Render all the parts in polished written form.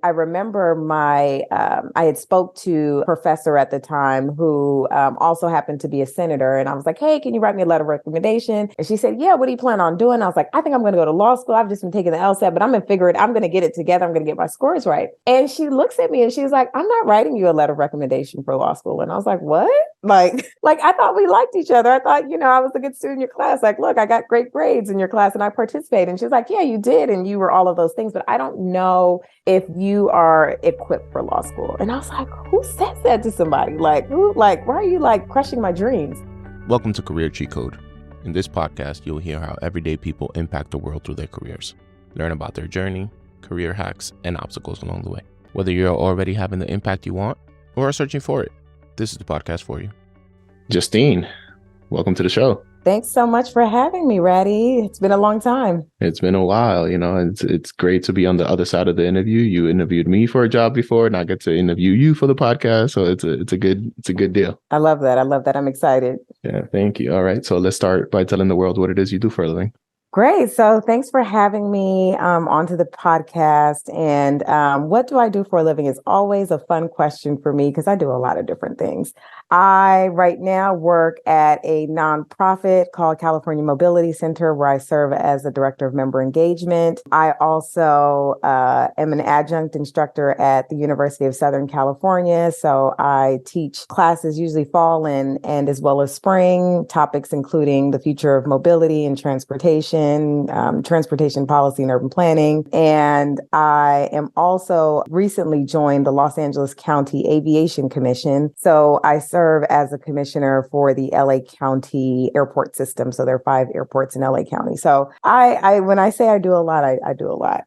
I remember I had spoke to a professor at the time who also happened to be a senator. And I was like, hey, can you write me a letter of recommendation? And she said, yeah, what do you plan on doing? I was like, I think I'm going to go to law school. I've just been taking the LSAT, but I'm going to get it together. I'm going to get my scores right. And she looks at me and she's like, I'm not writing you a letter of recommendation for law school. And I was like, what? Like I thought we liked each other. I thought, I was a good student in your class. Like, look, I got great grades in your class and I participated. And she's like, yeah, you did. And you were all of those things, but I don't know if you are equipped for law school. And I was like, who says that to somebody? Why are you crushing my dreams? Welcome to Career Cheat Code. In this podcast, you'll hear how everyday people impact the world through their careers. Learn about their journey, career hacks, and obstacles along the way. Whether you're already having the impact you want or are searching for it, this is the podcast for you. Justine, welcome to the show. Thanks so much for having me, Ratty. It's been a long time. It's been a while, it's great to be on the other side of the interview. You interviewed me for a job before and I get to interview you for the podcast. So it's a good deal. I love that. I'm excited. Yeah, thank you. All right. So let's start by telling the world what it is you do for a living. Great. So thanks for having me onto the podcast. And what do I do for a living is always a fun question for me because I do a lot of different things. I right now work at a nonprofit called California Mobility Center, where I serve as the director of member engagement. I also am an adjunct instructor at the University of Southern California. So I teach classes, usually fall and as well as spring, topics including the future of mobility and transportation policy and urban planning. And I am also recently joined the Los Angeles County Aviation Commission. So I serve as a commissioner for the LA County airport system. So there are 5 airports in LA County. So I when I say I do a lot, I do a lot.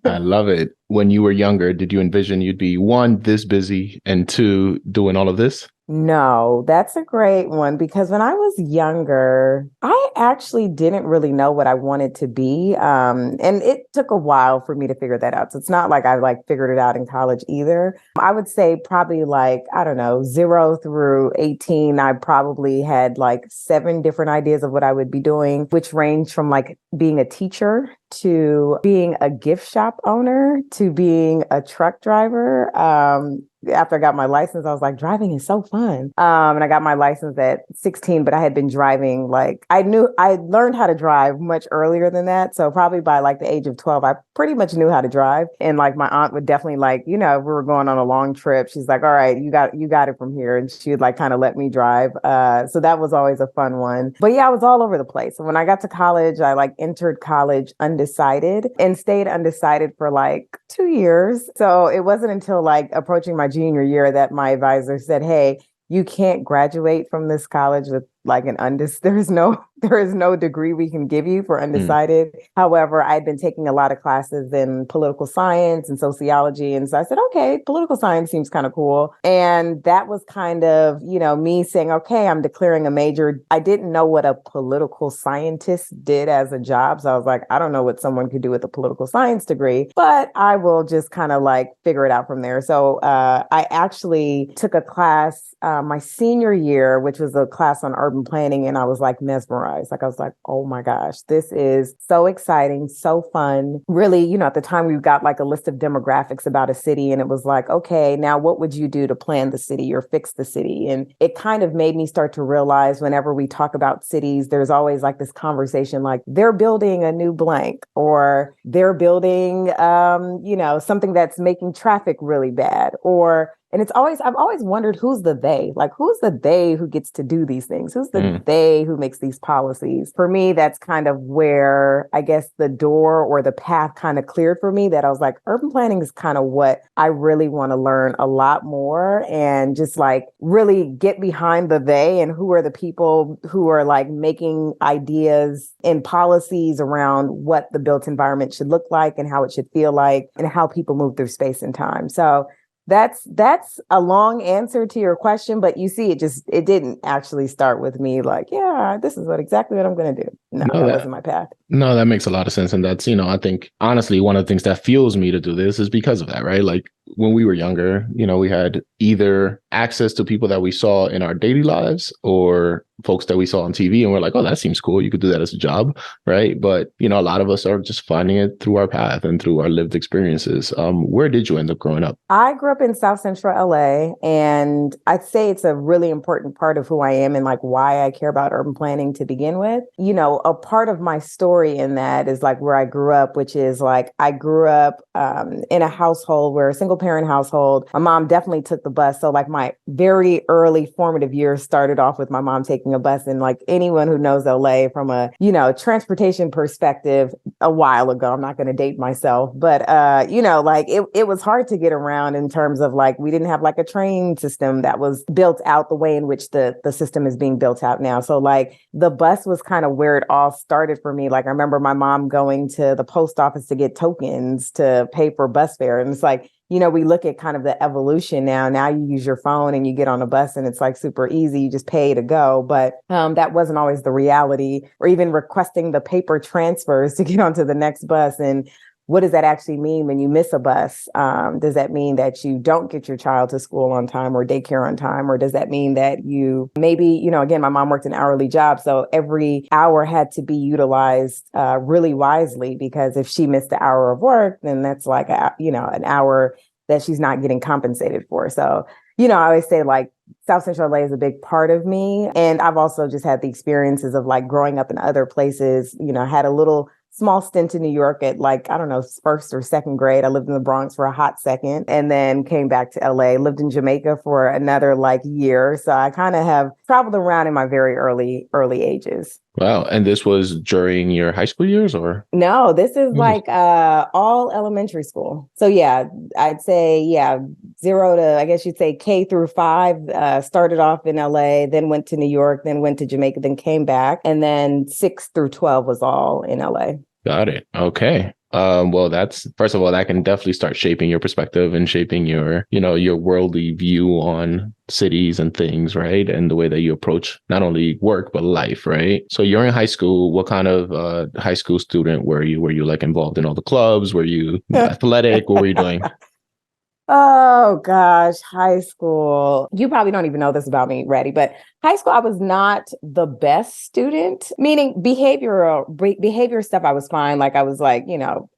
I love it. When you were younger, did you envision you'd be 1, this busy, and 2, doing all of this? No, that's a great one because when I was younger, I actually didn't really know what I wanted to be. And it took a while for me to figure that out. So it's not like I figured it out in college either. I would say probably 0 through 18, I probably had 7 different ideas of what I would be doing, which ranged from being a teacher to being a gift shop owner to being a truck driver. After I got my license, I was like, driving is so fun. And I got my license at 16, but I had been driving I learned how to drive much earlier than that. So probably by the age of 12, I pretty much knew how to drive. And my aunt would definitely if we were going on a long trip, she's like, all right, you got it from here. And she would kind of let me drive. So that was always a fun one. But yeah, I was all over the place. So when I got to college, I entered college undecided and stayed undecided for 2 years. So it wasn't until approaching my junior year that my advisor said, hey, you can't graduate from this college with there is no degree we can give you for undecided. However, I'd been taking a lot of classes in political science and sociology. And so I said, okay, political science seems kind of cool. And that was kind of, me saying, okay, I'm declaring a major. I didn't know what a political scientist did as a job. So I was like, I don't know what someone could do with a political science degree, but I will just kind of figure it out from there. So I actually took a class my senior year, which was a class on urban planning. And I was mesmerized. I was like, oh my gosh, this is so exciting, so fun. Really, at the time we got a list of demographics about a city. And it was okay, now what would you do to plan the city or fix the city? And it kind of made me start to realize whenever we talk about cities, there's always this conversation they're building a new blank or they're building, something that's making traffic really bad and I've always wondered who's the they, who's the they who gets to do these things? Who's the they who makes these policies? For me, that's kind of where I guess the door or the path kind of cleared for me that I was like, urban planning is kind of what I really want to learn a lot more and just really get behind the they and who are the people who are making ideas and policies around what the built environment should look like and how it should feel like and how people move through space and time. So that's a long answer to your question, but you see, it didn't actually start with me yeah, this is exactly what I'm going to do. no, No, that that wasn't my path. no, that makes a lot of sense. And that's, I think honestly, one of the things that fuels me to do this is because of that, right? Like when we were younger, we had either access to people that we saw in our daily lives or folks that we saw on TV and we're like, oh, that seems cool. You could do that as a job, right? But, a lot of us are just finding it through our path and through our lived experiences. Where did you end up growing up? I grew up in South Central LA, and I'd say it's a really important part of who I am and like why I care about urban planning to begin with. A part of my story in that is like where I grew up, which is like I grew up in a household where a single parent household. My mom definitely took the bus. So like my very early formative years started off with my mom taking a bus. And like anyone who knows LA from a, transportation perspective a while ago, I'm not going to date myself, but, like it was hard to get around in terms of like, we didn't have like a train system that was built out the way in which the system is being built out now. So like the bus was kind of where it all started for me. Like I remember my mom going to the post office to get tokens to pay for bus fare. And it's like, we look at kind of the evolution now. Now you use your phone and you get on a bus and it's like super easy. You just pay to go. But that wasn't always the reality, or even requesting the paper transfers to get onto the next bus. And what does that actually mean when you miss a bus? Does that mean that you don't get your child to school on time or daycare on time? Or does that mean that you maybe, again, my mom worked an hourly job. So every hour had to be utilized really wisely, because if she missed an hour of work, then that's like, an hour that she's not getting compensated for. So, I always say like South Central LA is a big part of me. And I've also just had the experiences of like growing up in other places, had a little small stint in New York at like, I don't know, first or second grade. I lived in the Bronx for a hot second and then came back to LA, lived in Jamaica for another like year. So I kind of have traveled around in my very early ages. Wow. And this was during your high school years or? No, this is like all elementary school. So yeah, I'd say, yeah, 0 to, I guess you'd say K-5, started off in LA, then went to New York, then went to Jamaica, then came back. And then 6 through 12 was all in LA. Got it. Okay. Well, that's, first of all, that can definitely start shaping your perspective and shaping your worldly view on cities and things, right? And the way that you approach not only work, but life, right? So you're in high school. What kind of high school student were you? Were you like involved in all the clubs? Were you athletic? What were you doing? Oh gosh, high school. You probably don't even know this about me, Reddy, but high school, I was not the best student, meaning behavior stuff. I was fine. Like I was like,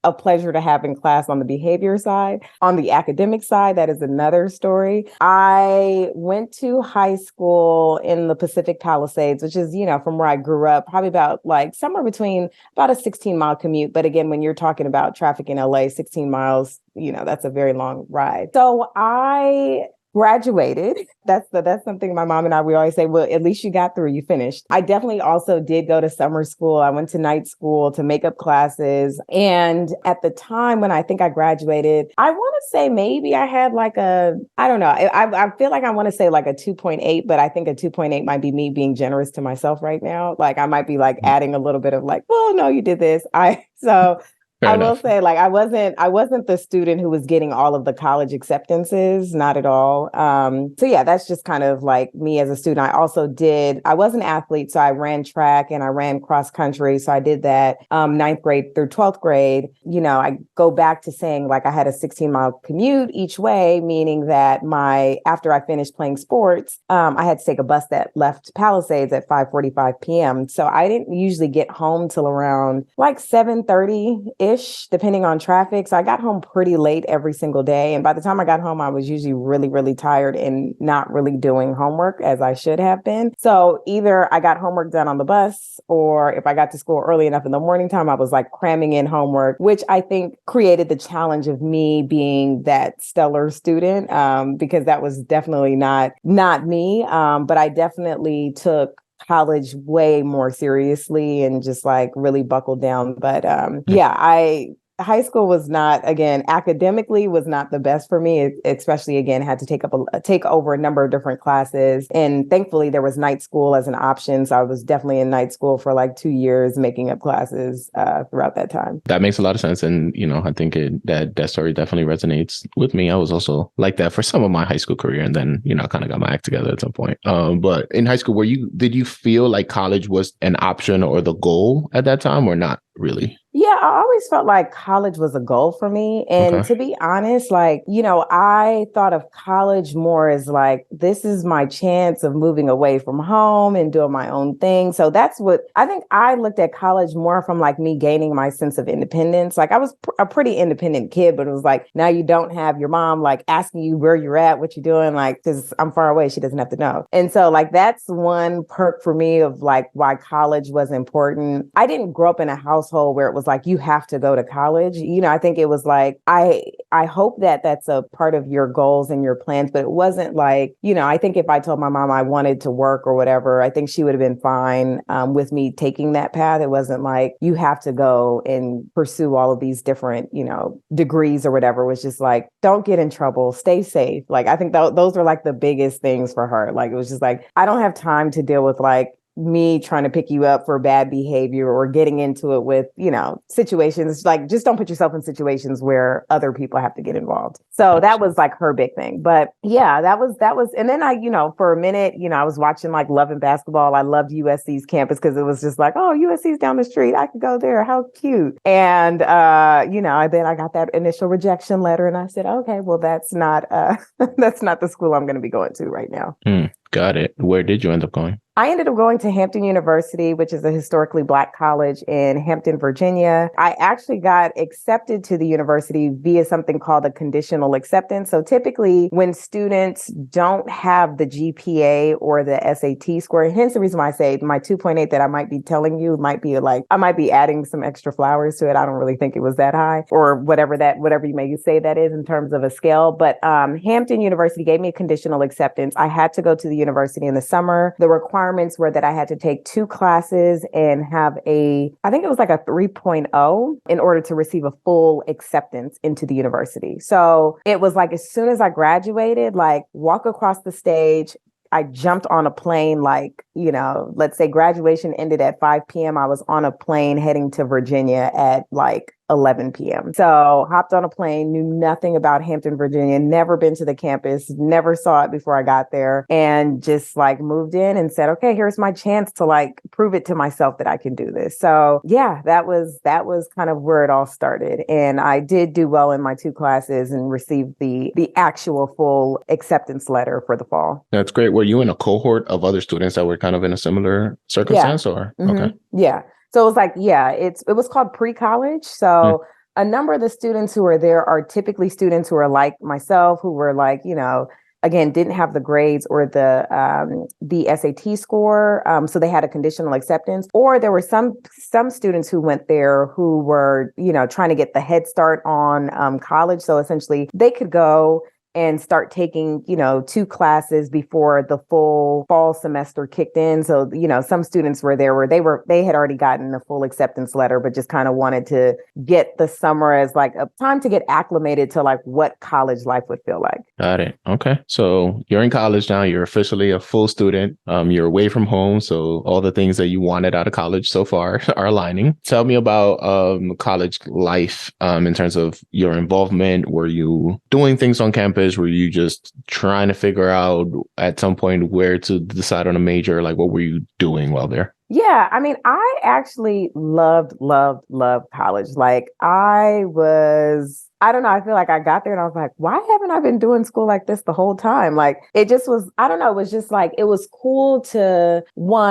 a pleasure to have in class on the behavior side. On the academic side, that is another story. I went to high school in the Pacific Palisades, which is, from where I grew up, probably about like somewhere between about a 16-mile commute. But again, when you're talking about traffic in LA, 16 miles, that's a very long ride. So I graduated. That's something my mom and I, we always say, well, at least you got through, you finished. I definitely also did go to summer school. I went to night school to makeup classes. And at the time when I think I graduated, I want to say maybe I had like I don't know. I feel like I want to say like a 2.8, but I think a 2.8 might be me being generous to myself right now. Like I might be like adding a little bit of like, well, no, you did this. Fair I will enough. say, like, I wasn't the student who was getting all of the college acceptances, not at all. So yeah, that's just kind of like me as a student. I was an athlete, so I ran track and I ran cross country. So I did that ninth grade through 12th grade. I go back to saying like I had a 16-mile commute each way, meaning that after I finished playing sports, I had to take a bus that left Palisades at 5:45 p.m. So I didn't usually get home till around like 7:30-ish, depending on traffic. So I got home pretty late every single day. And by the time I got home, I was usually really, really tired and not really doing homework as I should have been. So either I got homework done on the bus, or if I got to school early enough in the morning time, I was like cramming in homework, which I think created the challenge of me being that stellar student, because that was definitely not me. But I definitely took college way more seriously and just like really buckled down. But yeah, high school was not, again, academically was not the best for me. Especially, again, had to take over a number of different classes. And thankfully there was night school as an option. So I was definitely in night school for like 2 years, making up classes throughout that time. That makes a lot of sense. And, I think that story definitely resonates with me. I was also like that for some of my high school career, and then, I kind of got my act together at some point. But in high school, did you feel like college was an option or the goal at that time, or not really? Yeah, I always felt like college was a goal for me. And Okay. to be honest, like, I thought of college more as like, this is my chance of moving away from home and doing my own thing. So that's what I think I looked at college more from like me gaining my sense of independence. Like I was a pretty independent kid, but it was like, now you don't have your mom like asking you where you're at, what you're doing, like, because I'm far away, she doesn't have to know. And so like, that's one perk for me of like why college was important. I didn't grow up in a household where it was like, you have to go to college. I think it was like, I hope that that's a part of your goals and your plans, but it wasn't like, I think if I told my mom I wanted to work or whatever, I think she would have been fine with me taking that path. It wasn't like, you have to go and pursue all of these different, degrees or whatever. It was just like, don't get in trouble, stay safe. Like, I think those were like the biggest things for her. Like, it was just like, I don't have time to deal with like, me trying to pick you up for bad behavior or getting into it with, situations like just don't put yourself in situations where other people have to get involved. So that was like her big thing. But yeah, that was, and then I, for a minute, I was watching like Love and Basketball. I loved USC's campus because it was just like, oh, USC's down the street. I could go there. How cute. And, then I got that initial rejection letter and I said, okay, well, that's not, that's not the school I'm going to be going to right now. Got it. Where did you end up going? I ended up going to Hampton University, which is a historically Black college in Hampton, Virginia. I actually got accepted to the university via something called a conditional acceptance. So typically when students don't have the GPA or the SAT score, hence the reason why I say my 2.8 that I might be telling you might be like, I might be adding some extra flowers to it. I don't really think it was that high or whatever you may say that is in terms of a scale. But Hampton University gave me a conditional acceptance. I had to go to the university in the summer. The requirements were that I had to take 2 classes and have I think it was like a 3.0 in order to receive a full acceptance into the university. So it was like, as soon as I graduated, like walk across the stage, I jumped on a plane, like, let's say graduation ended at 5 p.m. I was on a plane heading to Virginia at like 11 p.m. So hopped on a plane, knew nothing about Hampton, Virginia, never been to the campus, never saw it before I got there, and just like moved in and said, okay, here's my chance to like prove it to myself that I can do this. So yeah, that was kind of where it all started. And I did do well in my 2 classes and received the actual full acceptance letter for the fall. That's great. Were you in a cohort of other students that were kind of in a similar circumstance or? Okay. Yeah. So it was like, it was called pre-college. So a number of the students who are there are typically students who are like myself, who were like, again, didn't have the grades or the SAT score. So they had a conditional acceptance, or there were some students who went there who were, trying to get the head start on college. So essentially they could go and start taking, 2 classes before the full fall semester kicked in. So, some students were there where they had already gotten the full acceptance letter, but just kind of wanted to get the summer as like a time to get acclimated to like what college life would feel like. Got it. Okay. So you're in college now. You're officially a full student. You're away from home. So all the things that you wanted out of college so far are aligning. Tell me about college life in terms of your involvement. Were you doing things on campus? Were you just trying to figure out at some point where to decide on a major? Like, what were you doing while there? Yeah, I mean, I actually loved college. Like I don't know, I feel like I got there and I was like, why haven't I been doing school like this the whole time? Like it just was, I don't know, it was just like, it was cool to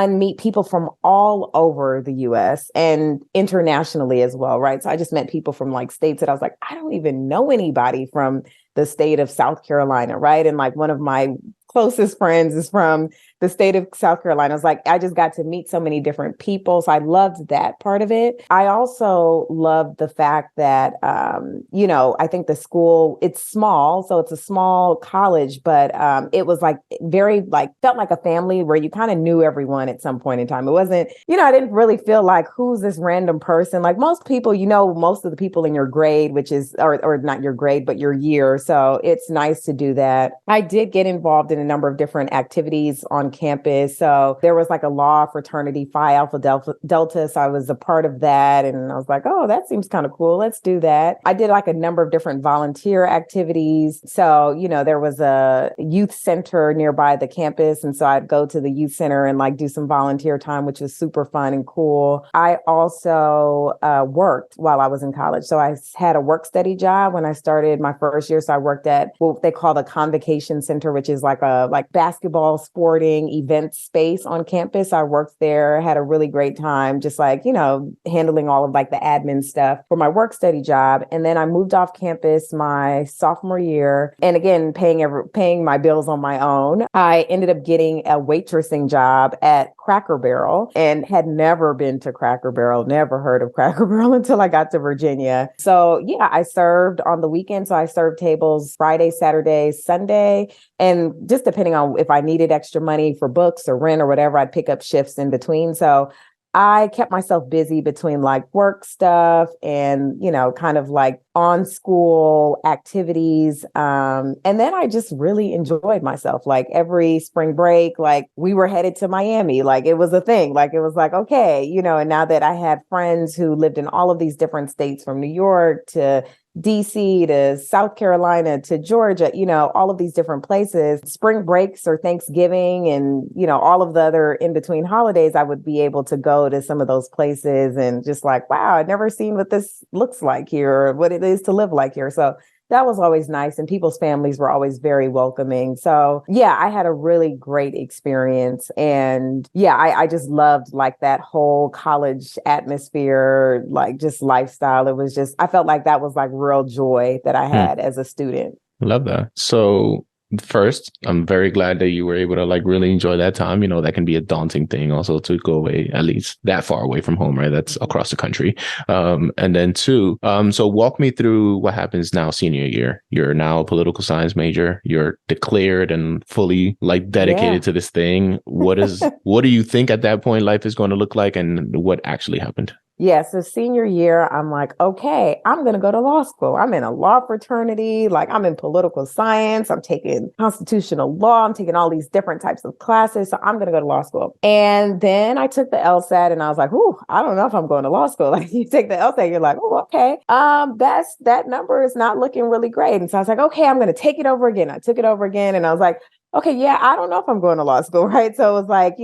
meet people from all over the US and internationally as well, right? So I just met people from like states that I was like, I don't even know anybody from the state of South Carolina, right? And like one of my closest friends is from the state of South Carolina. It's like I just got to meet so many different people. So I loved that part of it. I also loved the fact that, I think the school, it's small. So it's a small college, but it was like very like felt like a family where you kind of knew everyone at some point in time. It wasn't, I didn't really feel like who's this random person. Like most people, most of the people in your grade, which is, or not your grade, but your year. So it's nice to do that. I did get involved in a number of different activities on campus. So there was like a law fraternity, Phi Alpha Delta. So I was a part of that. And I was like, oh, that seems kind of cool. Let's do that. I did like a number of different volunteer activities. So, there was a youth center nearby the campus. And so I'd go to the youth center and like do some volunteer time, which was super fun and cool. I also worked while I was in college. So I had a work study job when I started my first year. So I worked at what they call the Convocation Center, which is like a basketball sporting event space on campus. I worked there, had a really great time, just like, handling all of like the admin stuff for my work study job. And then I moved off campus my sophomore year. And again, paying my bills on my own. I ended up getting a waitressing job at Cracker Barrel and had never been to Cracker Barrel, never heard of Cracker Barrel until I got to Virginia. So yeah, I served on the weekend. So I served tables Friday, Saturday, Sunday. And just depending on if I needed extra money for books or rent or whatever, I'd pick up shifts in between. So I kept myself busy between like work stuff and, kind of like on school activities. And then I just really enjoyed myself. Like every spring break, like we were headed to Miami, like it was a thing. Like it was like, okay, and now that I had friends who lived in all of these different states from New York to DC to South Carolina to Georgia, all of these different places, spring breaks or Thanksgiving and, all of the other in between holidays, I would be able to go to some of those places and just like, wow, I've never seen what this looks like here or what it is to live like here. So that was always nice. And people's families were always very welcoming. So yeah, I had a really great experience. And yeah, I just loved like that whole college atmosphere, like just lifestyle. It was just, I felt like that was like real joy that I had as a student. Love that. So first, I'm very glad that you were able to like really enjoy that time. That can be a daunting thing also to go away, at least that far away from home, right? That's across the country. And then two, so walk me through what happens now senior year. You're now a political science major. You're declared and fully like dedicated to this thing. What do you think at that point life is going to look like and what actually happened? Yeah, so senior year, I'm like, okay, I'm going to go to law school. I'm in a law fraternity, like I'm in political science, I'm taking constitutional law, I'm taking all these different types of classes. So I'm going to go to law school. And then I took the LSAT and I was like, ooh, I don't know if I'm going to law school. Like you take the LSAT, you're like, oh, okay. That number is not looking really great. And so I was like, okay, I'm going to take it over again. I took it over again and I was like, okay, yeah, I don't know if I'm going to law school, right? So it was like,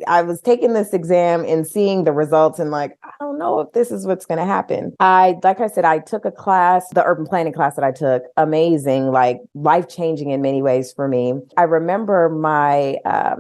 I was taking this exam and seeing the results and like, I don't know if this is what's going to happen. Like I said, I took a class, the urban planning class that I took, amazing, like life-changing in many ways for me. I remember I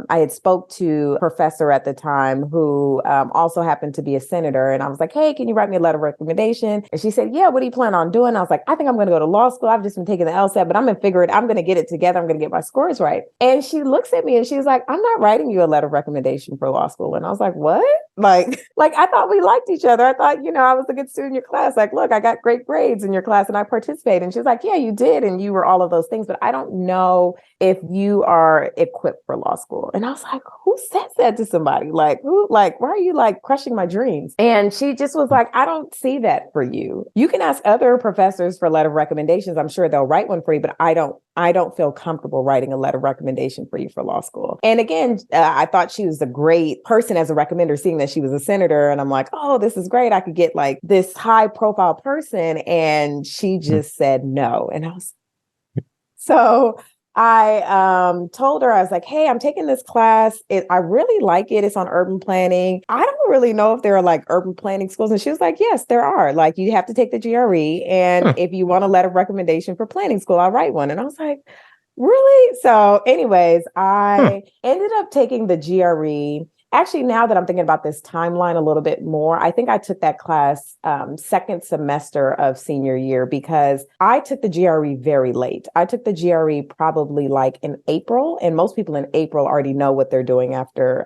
had spoke to a professor at the time who also happened to be a senator. And I was like, hey, can you write me a letter of recommendation? And she said, yeah, what do you plan on doing? I was like, I think I'm going to go to law school. I've just been taking the LSAT, but I'm going to figure it. I'm going to get it together. I'm going to get my scores right. And she looks at me and she's like, I'm not writing you a letter of recommendation for law school. And I was like, what? Like I thought we liked each other. I thought, I was a good student in your class. Like, look, I got great grades in your class and I participated. And she's like, yeah, you did. And you were all of those things, but I don't know if you are equipped for law school. And I was like, who says that to somebody? Like, why are you like crushing my dreams? And she just was like, I don't see that for you. You can ask other professors for letter of recommendations. I'm sure they'll write one for you, but I don't feel comfortable writing a letter of recommendation for you for law school. And again, I thought she was a great person as a recommender, seeing that she was a senator. And I'm like, oh, this is great. I could get like this high profile person. And she just said no. And I was, so I told her, I was like, hey, I'm taking this class. I really like it. It's on urban planning. I don't really know if there are like urban planning schools. And she was like, yes, there are. Like you have to take the GRE. And if you want a letter of recommendation for planning school, I'll write one. And I was like, really? So anyways, I ended up taking the GRE. Actually, now that I'm thinking about this timeline a little bit more, I think I took that class second semester of senior year because I took the GRE very late. I took the GRE probably like in April, and most people in April already know what they're doing after,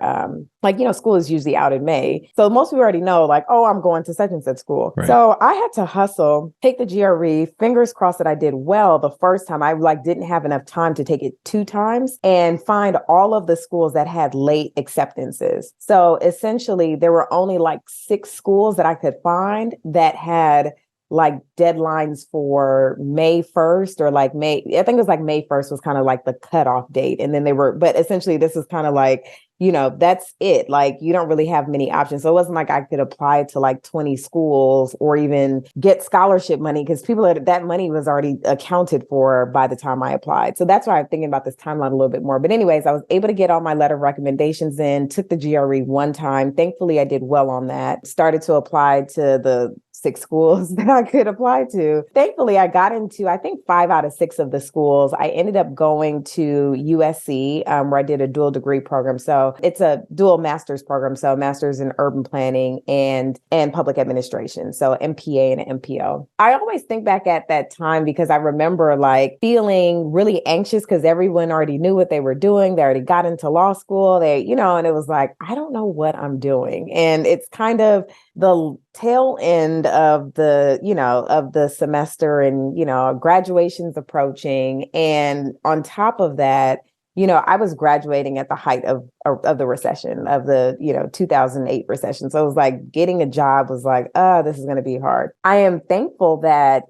school is usually out in May. So most people already know, like, oh, I'm going to such and such school. Right. So I had to hustle, take the GRE, fingers crossed that I did well the first time. I didn't have enough time to take it 2 times and find all of the schools that had late acceptances. So essentially, there were only like 6 schools that I could find that had like deadlines for May 1st or like May, I think it was like May 1st was kind of like the cutoff date. And then but essentially this is kind of like, that's it. Like you don't really have many options. So it wasn't like I could apply to like 20 schools or even get scholarship money because that money was already accounted for by the time I applied. So that's why I'm thinking about this timeline a little bit more. But anyways, I was able to get all my letter of recommendations in, took the GRE one time. Thankfully, I did well on that. Started to apply to the 6 schools that I could apply to. Thankfully, I got into, I think 5 out of 6 of the schools. I ended up going to USC, where I did a dual degree program. So it's a dual master's program. So master's in urban planning and public administration. So MPA and MPO. I always think back at that time because I remember like feeling really anxious because everyone already knew what they were doing. They already got into law school. And it was like, I don't know what I'm doing. And it's kind of the tail end of the semester and, graduation's approaching. And on top of that, I was graduating at the height of the recession, of the, 2008 recession. So it was like getting a job was like, this is going to be hard. I am thankful that,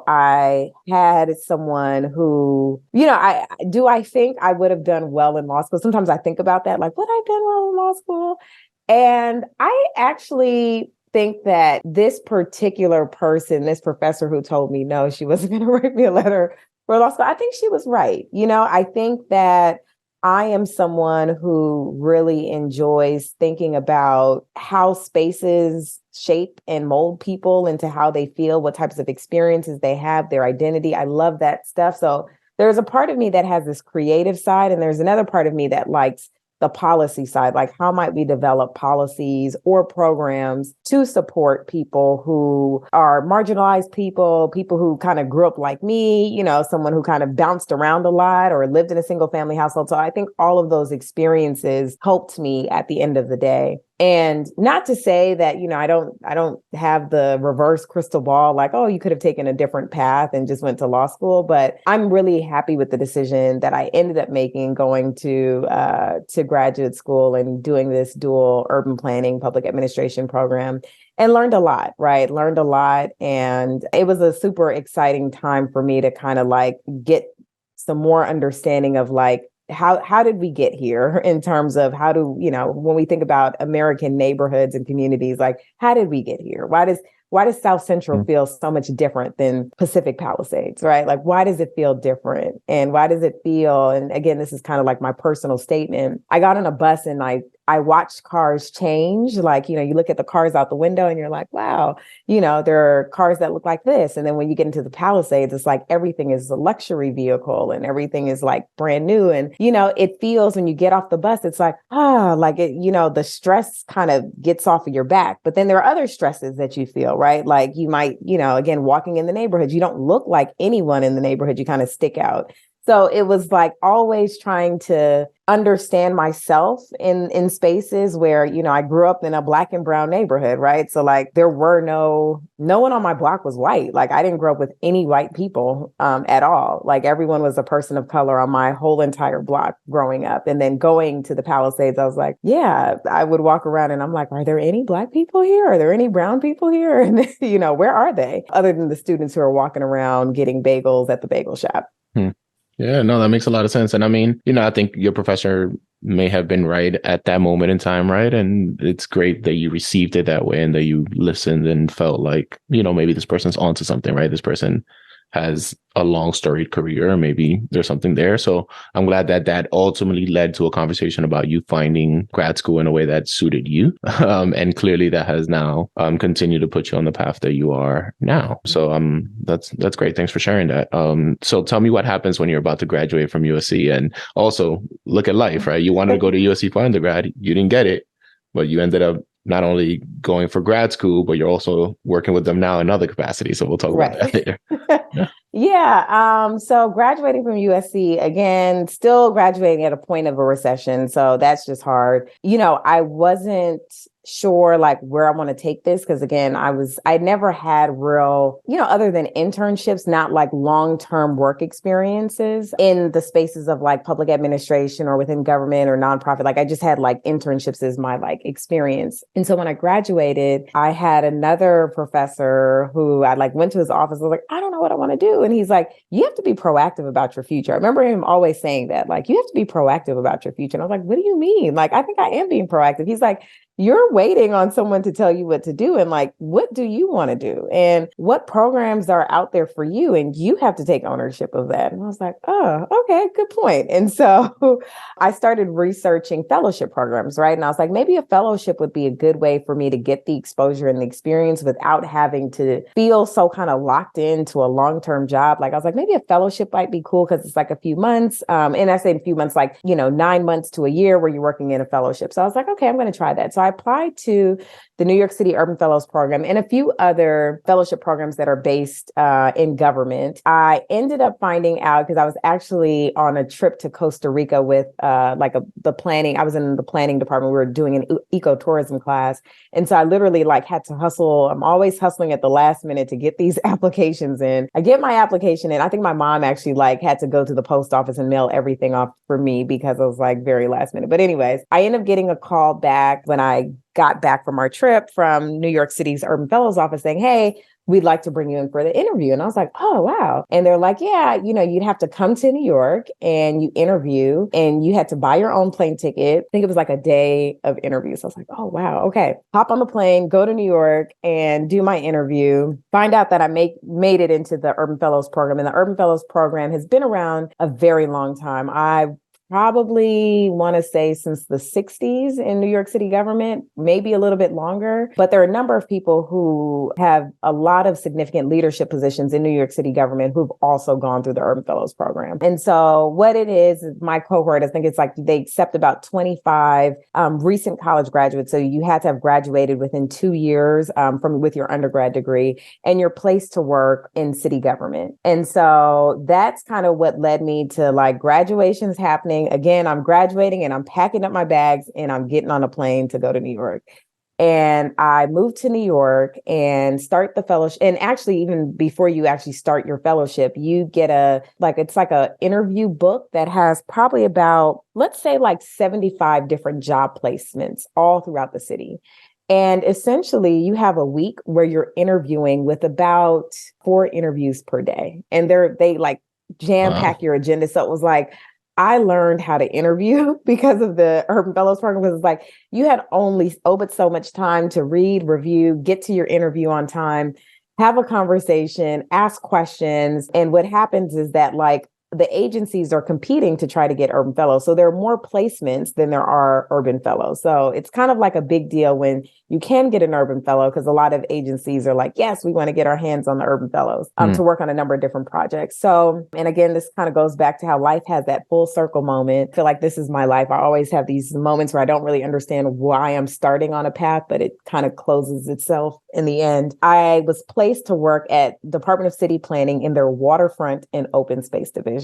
I had someone who, I think I would have done well in law school. Sometimes I think about that, like, would I have done well in law school? And I actually think that this particular person, this professor who told me no, she wasn't going to write me a letter for law school, I think she was right. I think that I am someone who really enjoys thinking about how spaces shape and mold people into how they feel, what types of experiences they have, their identity. I love that stuff. So there's a part of me that has this creative side, and there's another part of me that likes the policy side, like how might we develop policies or programs to support people who are marginalized people who kind of grew up like me, someone who kind of bounced around a lot or lived in a single family household. So I think all of those experiences helped me at the end of the day. And not to say that, I don't have the reverse crystal ball, like, oh, you could have taken a different path and just went to law school. But I'm really happy with the decision that I ended up making going to graduate school and doing this dual urban planning public administration program. And learned a lot, right? Learned a lot. And it was a super exciting time for me to kind of like get some more understanding of like, how did we get here in terms of how do, when we think about American neighborhoods and communities, like how did we get here? Why does South Central feel so much different than Pacific Palisades, right? Like, why does it feel different? And why does it feel, and again, this is kind of like my personal statement. I got on a bus and I watched cars change. Like, you look at the cars out the window and you're like, wow, there are cars that look like this. And then when you get into the Palisades, it's like everything is a luxury vehicle and everything is like brand new. And, it feels when you get off the bus, it's like, the stress kind of gets off of your back. But then there are other stresses that you feel, right? Like you might, again, walking in the neighborhood, you don't look like anyone in the neighborhood, you kind of stick out. So it was like always trying to understand myself in spaces where, I grew up in a Black and brown neighborhood, right? So like there were no one on my block was white. Like I didn't grow up with any white people at all. Like everyone was a person of color on my whole entire block growing up. And then going to the Palisades, I was like, yeah, I would walk around and I'm like, are there any Black people here? Are there any brown people here? And, where are they? Other than the students who are walking around getting bagels at the bagel shop. Yeah, no, that makes a lot of sense. And I mean, I think your professor may have been right at that moment in time, right? And it's great that you received it that way and that you listened and felt like, maybe this person's onto something, right? This person has a long storied career, or maybe there's something there. So I'm glad that ultimately led to a conversation about you finding grad school in a way that suited you. And clearly that has now continued to put you on the path that you are now. So that's great. Thanks for sharing that. So tell me what happens when you're about to graduate from USC, and also look at life, right? You wanted to go to USC for undergrad. You didn't get it. but you ended up not only going for grad school, but you're also working with them now in other capacities. So we'll talk about that Right. later. Yeah. Yeah. So graduating from USC, again, still graduating at a point of a recession. So that's just hard. I wasn't sure like where I want to take this because again, I never had real, other than internships, not like long-term work experiences in the spaces of like public administration or within government or nonprofit. Like I just had like internships as my like experience. And so when I graduated, I had another professor who I like went to his office. I was like, I don't know what I want to do. And he's like, you have to be proactive about your future. I remember him always saying that, like, you have to be proactive about your future. And I was like, what do you mean? Like, I think I am being proactive. He's like, you're waiting on someone to tell you what to do. And like, what do you want to do? And what programs are out there for you? And you have to take ownership of that. And I was like, oh, okay, good point. And so I started researching fellowship programs, right? And I was like, maybe a fellowship would be a good way for me to get the exposure and the experience without having to feel so kind of locked into a long-term job. Like I was like, maybe a fellowship might be cool because it's like a few months. And I say a few months, like, 9 months to a year where you're working in a fellowship. So I was like, okay, I'm going to try that. So I applied to the New York City Urban Fellows Program and a few other fellowship programs that are based in government. I ended up finding out because I was actually on a trip to Costa Rica with the planning. I was in the planning department. We were doing an ecotourism class. And so I literally like had to hustle. I'm always hustling at the last minute to get these applications in. I get my application in. I think my mom actually like had to go to the post office and mail everything off for me because it was like very last minute. But anyways, I ended up getting a call back when I got back from our trip from New York City's Urban Fellows office saying, hey, we'd like to bring you in for the interview. And I was like, oh, wow. And they're like, yeah, you'd have to come to New York and you interview and you had to buy your own plane ticket. I think it was like a day of interviews. So I was like, oh, wow. Okay. Hop on the plane, go to New York and do my interview, find out that I made it into the Urban Fellows program. And the Urban Fellows program has been around a very long time. I probably want to say since the 60s in New York City government, maybe a little bit longer. But there are a number of people who have a lot of significant leadership positions in New York City government who've also gone through the Urban Fellows program. And so what it is my cohort, I think it's like they accept about 25 recent college graduates. So you had to have graduated within 2 years with your undergrad degree and you're placed to work in city government. And so that's kind of what led me to like graduations happening. Again, I'm graduating and I'm packing up my bags and I'm getting on a plane to go to New York. And I moved to New York and start the fellowship. And actually, even before you actually start your fellowship, you get it's like a interview book that has probably about, let's say like 75 different job placements all throughout the city. And essentially you have a week where you're interviewing with about 4 interviews per day. And they like jam pack your agenda. So it was like, I learned how to interview because of the Urban Fellows program, because it's like you had only but so much time to read, review, get to your interview on time, have a conversation, ask questions. And what happens is that like the agencies are competing to try to get Urban Fellows. So there are more placements than there are Urban Fellows. So it's kind of like a big deal when you can get an Urban Fellow, because a lot of agencies are like, yes, we want to get our hands on the Urban Fellows to work on a number of different projects. So, and again, this kind of goes back to how life has that full circle moment. I feel like this is my life. I always have these moments where I don't really understand why I'm starting on a path, but it kind of closes itself in the end. I was placed to work at Department of City Planning in their waterfront and open space division.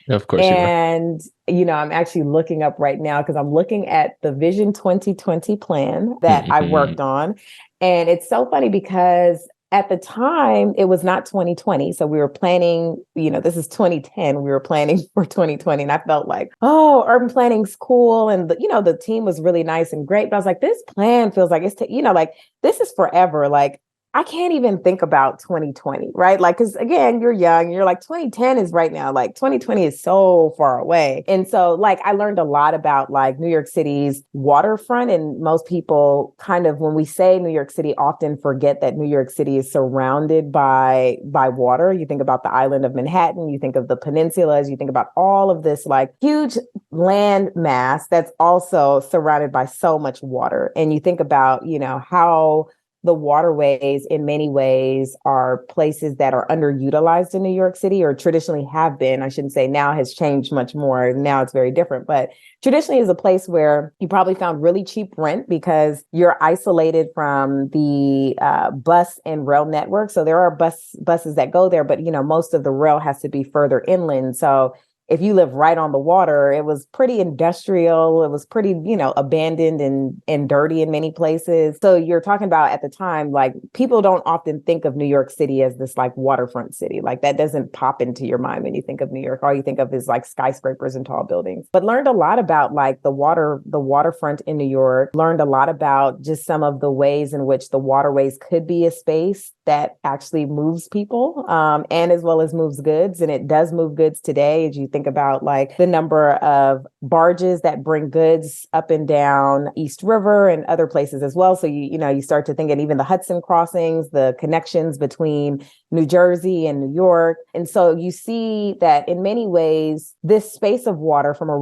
Of course and, I'm actually looking up right now because I'm looking at the Vision 2020 plan that I worked on. And it's so funny because at the time, it was not 2020. So we were planning, this is 2010. We were planning for 2020. And I felt like, oh, urban planning's cool. And, the team was really nice and great. But I was like, this plan feels like it's, like, this is forever. Like, I can't even think about 2020, right? Like, because again, you're young, you're like 2010 is right now, like 2020 is so far away. And so like, I learned a lot about like New York City's waterfront, and most people kind of, when we say New York City, often forget that New York City is surrounded by water. You think about the island of Manhattan, you think of the peninsulas, you think about all of this like huge land mass that's also surrounded by so much water. And you think about, how the waterways in many ways are places that are underutilized in New York City, or traditionally have been. I shouldn't say now has changed much more. Now it's very different, but traditionally is a place where you probably found really cheap rent because you're isolated from the bus and rail network. So there are buses that go there, but most of the rail has to be further inland. So if you live right on the water, it was pretty industrial. It was pretty, abandoned and dirty in many places. So you're talking about at the time, like people don't often think of New York City as this like waterfront city. Like that doesn't pop into your mind when you think of New York. All you think of is like skyscrapers and tall buildings. But learned a lot about like the waterfront in New York, learned a lot about just some of the ways in which the waterways could be a space that actually moves people and as well as moves goods. And it does move goods today. As you think about like the number of barges that bring goods up and down East River and other places as well. So you start to think, and even the Hudson crossings, the connections between New Jersey and New York. And so you see that in many ways, this space of water from a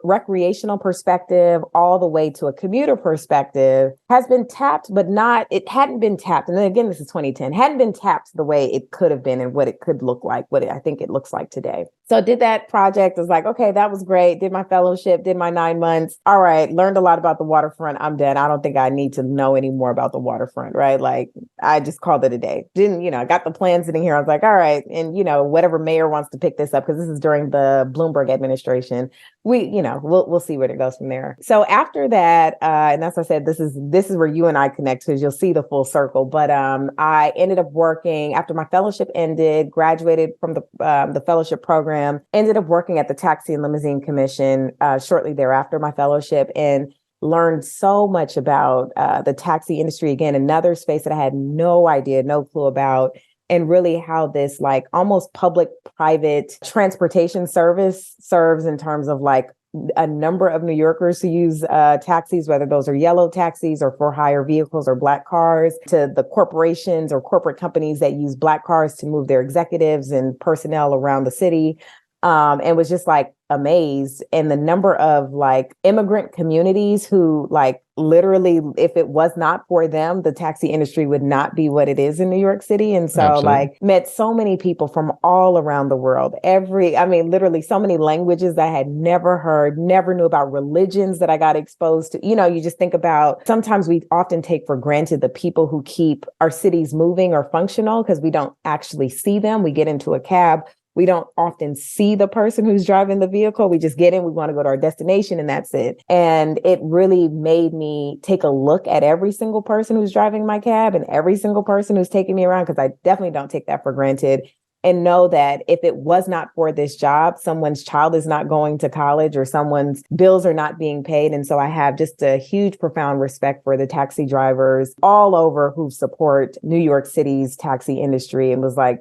recreational perspective, all the way to a commuter perspective, has been tapped, but it hadn't been tapped. And then again, this is 2010, hadn't been tapped the way it could have been and what it could look like, I think it looks like today. So I did that project. I was like, okay, that was great. Did my fellowship, did my 9 months. All right, learned a lot about the waterfront. I'm done. I don't think I need to know any more about the waterfront, right? Like I just called it a day. I got the plan sitting here. I was like, all right. And, whatever mayor wants to pick this up, because this is during the Bloomberg administration, we'll see where it goes from there. So after that, and as I said, this is where you and I connect, because you'll see the full circle. But I ended up working after my fellowship ended, graduated from the fellowship program, ended up working at the Taxi and Limousine Commission shortly thereafter my fellowship, and learned so much about the taxi industry. Again, another space that I had no idea, no clue about, and really how this like almost public-private transportation service serves in terms of like a number of New Yorkers who use taxis, whether those are yellow taxis or for hire vehicles or black cars, to the corporations or corporate companies that use black cars to move their executives and personnel around the city. And was just like amazed. And the number of like immigrant communities who like literally, if it was not for them, the taxi industry would not be what it is in New York City. And so Absolutely. like met so many people from all around the world, literally so many languages I had never heard, never knew about, religions that I got exposed to. You just think about, sometimes we often take for granted the people who keep our cities moving or functional because we don't actually see them. We get into a cab. We don't often see the person who's driving the vehicle. We just get in, we want to go to our destination, and that's it. And it really made me take a look at every single person who's driving my cab and every single person who's taking me around, because I definitely don't take that for granted. And know that if it was not for this job, someone's child is not going to college or someone's bills are not being paid. And so I have just a huge, profound respect for the taxi drivers all over who support New York City's taxi industry, and was like,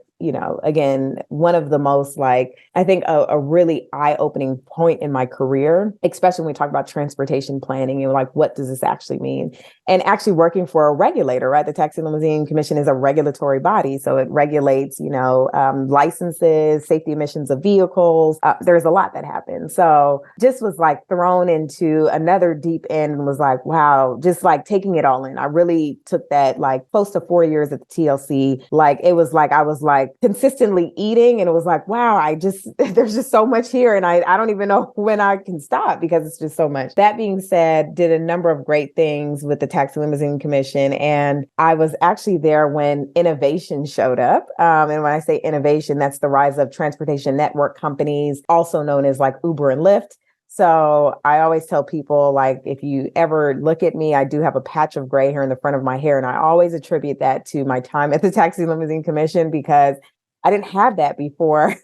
again, one of the most like, I think a really eye-opening point in my career, especially when we talk about transportation planning and like, what does this actually mean? And actually working for a regulator, right? The Taxi and Limousine Commission is a regulatory body. So it regulates, licenses, safety emissions of vehicles. There's a lot that happens. So just was like thrown into another deep end and was like, wow, just like taking it all in. I really took that like close to 4 years at the TLC. Like, it was like, I was like consistently eating, and it was like, wow, there's just so much here. And I don't even know when I can stop because it's just so much. That being said, did a number of great things with the Taxi Limousine Commission. And I was actually there when innovation showed up. And when I say innovation, that's the rise of transportation network companies, also known as like Uber and Lyft. So I always tell people, like, if you ever look at me, I do have a patch of gray hair in the front of my hair. And I always attribute that to my time at the Taxi Limousine Commission, because I didn't have that before.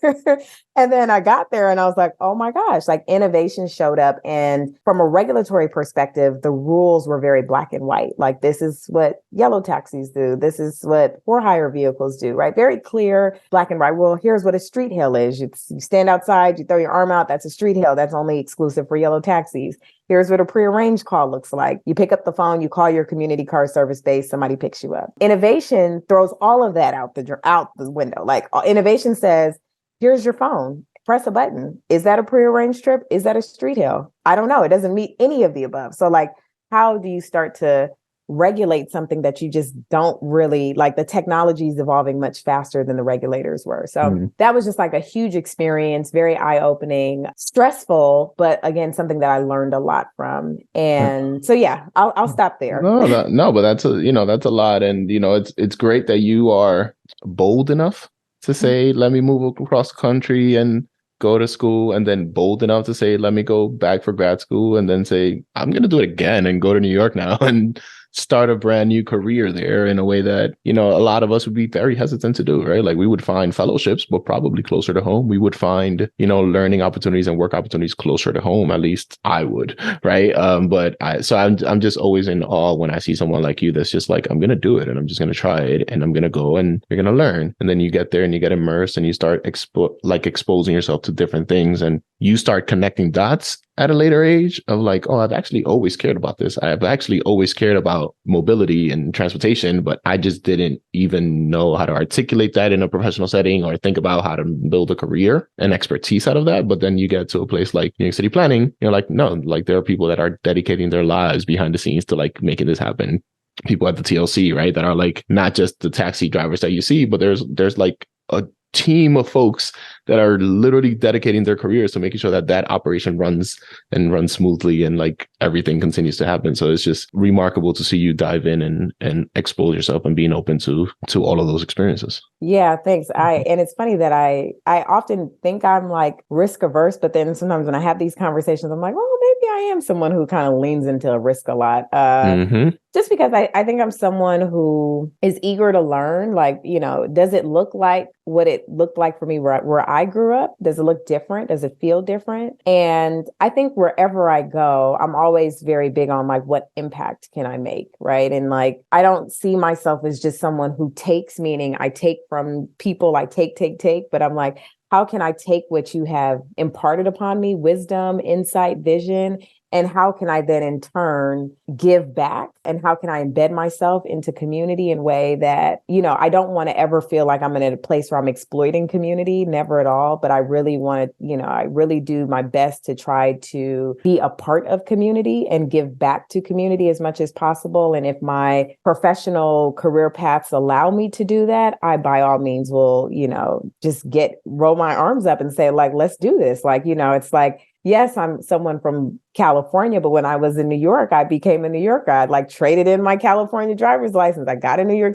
And then I got there and I was like, oh my gosh, like innovation showed up. And from a regulatory perspective, the rules were very black and white. Like, this is what yellow taxis do. This is what for hire vehicles do, right? Very clear, black and white. Well, here's what a street hail is. You stand outside, you throw your arm out. That's a street hail. That's only exclusive for yellow taxis. Here's what a prearranged call looks like. You pick up the phone, you call your community car service base, somebody picks you up. Innovation throws all of that out the window. Like, innovation says, here's your phone, press a button. Is that a prearranged trip? Is that a street hail? I don't know. It doesn't meet any of the above. So like, how do you start to regulate something that you just don't really like. The technology is evolving much faster than the regulators were. So that was just like a huge experience, very eye-opening, stressful, but again, something that I learned a lot from. And so, yeah, I'll stop there. No, but that's that's a lot. And, it's great that you are bold enough to say, let me move across the country and go to school, and then bold enough to say, let me go back for grad school, and then say, I'm going to do it again and go to New York now and start a brand new career there in a way that, a lot of us would be very hesitant to do, right? Like we would find fellowships, but probably closer to home. We would find, learning opportunities and work opportunities closer to home. At least I would, right? I'm just always in awe when I see someone like you that's just like, I'm going to do it and I'm just going to try it and I'm going to go and you're going to learn. And then you get there and you get immersed and you start exposing yourself to different things and you start connecting dots at a later age of like, oh, I've actually always cared about this. I've actually always cared about mobility and transportation, but I just didn't even know how to articulate that in a professional setting or think about how to build a career and expertise out of that. But then you get to a place like New York City planning, you're like, no, like there are people that are dedicating their lives behind the scenes to like making this happen. People at the TLC, right, that are like not just the taxi drivers that you see, but there's like a team of folks that are literally dedicating their careers to making sure that operation runs smoothly and like everything continues to happen. So it's just remarkable to see you dive in and expose yourself and being open to all of those experiences. Yeah, thanks. And it's funny that I often think I'm like risk averse, but then sometimes when I have these conversations, I'm like, oh, maybe I am someone who kind of leans into a risk a lot. Just because I think I'm someone who is eager to learn. Like, does it look like what it looked like for me where I grew up? Does it look different? Does it feel different? And I think wherever I go, I'm always very big on like, what impact can I make? Right. And like, I don't see myself as just someone who takes, meaning I take from people, I take, but I'm like, how can I take what you have imparted upon me, wisdom, insight, vision, and how can I then in turn give back? And how can I embed myself into community in a way that, I don't want to ever feel like I'm in a place where I'm exploiting community, never at all. But I really want to, I really do my best to try to be a part of community and give back to community as much as possible. And if my professional career paths allow me to do that, I by all means will, just roll my arms up and say, like, let's do this. Like, it's like, yes, I'm someone from California, but when I was in New York, I became a New Yorker. I like traded in my California driver's license. I got a New York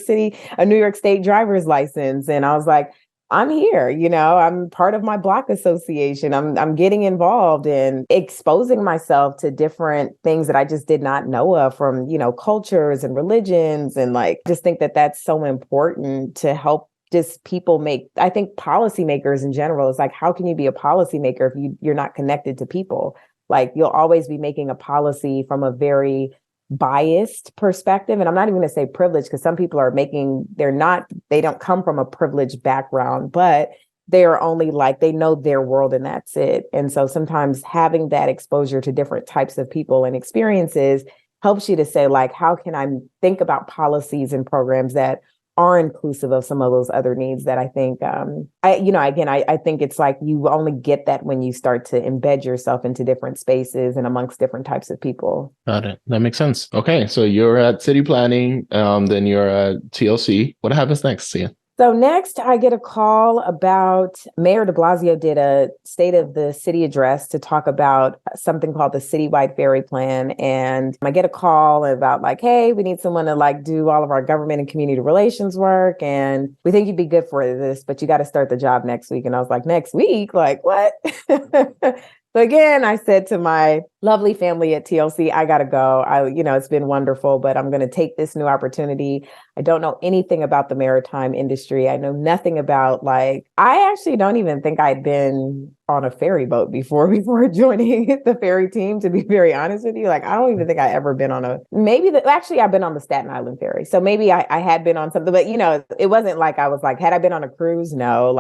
State driver's license. And I was like, I'm here, I'm part of my block association. I'm getting involved in exposing myself to different things that I just did not know of from, cultures and religions. And like, just think that that's so important to help just people I think policymakers in general is like, how can you be a policymaker if you're not connected to people? Like you'll always be making a policy from a very biased perspective. And I'm not even going to say privileged because some people they don't come from a privileged background, but they are only like, they know their world and that's it. And so sometimes having that exposure to different types of people and experiences helps you to say like, how can I think about policies and programs that are inclusive of some of those other needs that I think, I think it's like you only get that when you start to embed yourself into different spaces and amongst different types of people. Got it. That makes sense. Okay. So you're at city planning, then you're at TLC. What happens next, Sia? So next, I get a call about Mayor de Blasio did a State of the City address to talk about something called the Citywide Ferry Plan. And I get a call about like, hey, we need someone to like do all of our government and community relations work. And we think you'd be good for this, but you got to start the job next week. And I was like, next week? Like what? So again, I said to my lovely family at TLC, I got to go. It's been wonderful, but I'm going to take this new opportunity. I don't know anything about the maritime industry. I know nothing about I actually don't even think I'd been on a ferry boat before joining the ferry team, to be very honest with you. Like, I don't even think I ever been on I've been on the Staten Island ferry. So maybe I had been on something, but it wasn't like I was like, had I been on a cruise? No,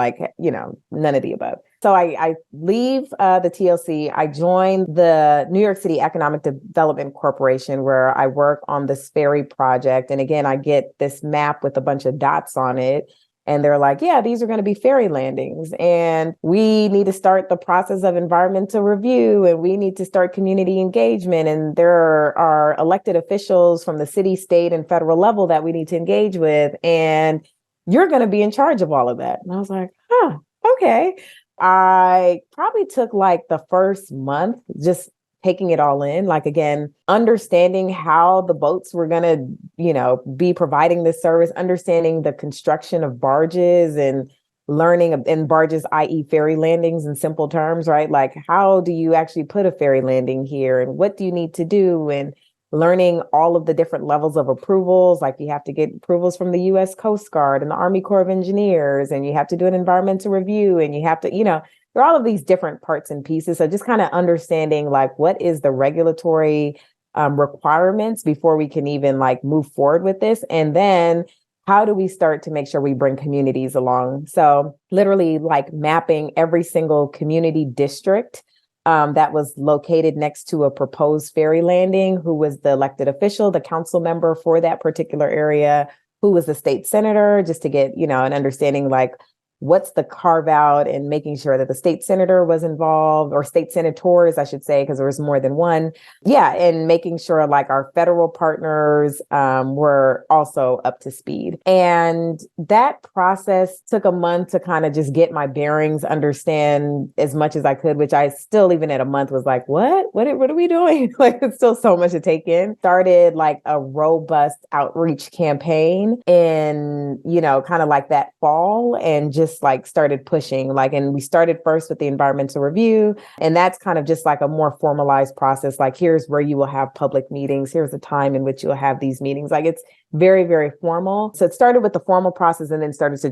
none of the above. So I leave the TLC. I joined the New York City Economic Development Corporation, where I work on this ferry project. And again, I get this map with a bunch of dots on it. And they're like, yeah, these are going to be ferry landings. And we need to start the process of environmental review, and we need to start community engagement. And there are elected officials from the city, state, and federal level that we need to engage with. And you're going to be in charge of all of that. And I was like, huh, okay. I probably took like the first month just taking it all in, like, again, understanding how the boats were going to, be providing this service, understanding the construction of barges and learning in barges, i.e. ferry landings in simple terms, right? Like, how do you actually put a ferry landing here and what do you need to do? And learning all of the different levels of approvals, like you have to get approvals from the U.S. Coast Guard and the Army Corps of Engineers, and you have to do an environmental review, and you have to, there are all of these different parts and pieces. So just kind of understanding like what is the regulatory requirements before we can even like move forward with this. And then how do we start to make sure we bring communities along? So literally like mapping every single community district that was located next to a proposed ferry landing, who was the elected official, the council member for that particular area, who was the state senator, just to get, an understanding like what's the carve out, and making sure that the state senator was involved, or state senators, I should say, because there was more than one. Yeah. And making sure like our federal partners were also up to speed. And that process took a month to kind of just get my bearings, understand as much as I could, which I still, even at a month, was like, what are we doing? Like, it's still so much to take in. Started like a robust outreach campaign in, kind of like that fall, and just like started pushing, like, and we started first with the environmental review. And that's kind of just like a more formalized process. Like, here's where you will have public meetings. Here's the time in which you'll have these meetings. Like, it's very, very formal. So it started with the formal process and then started to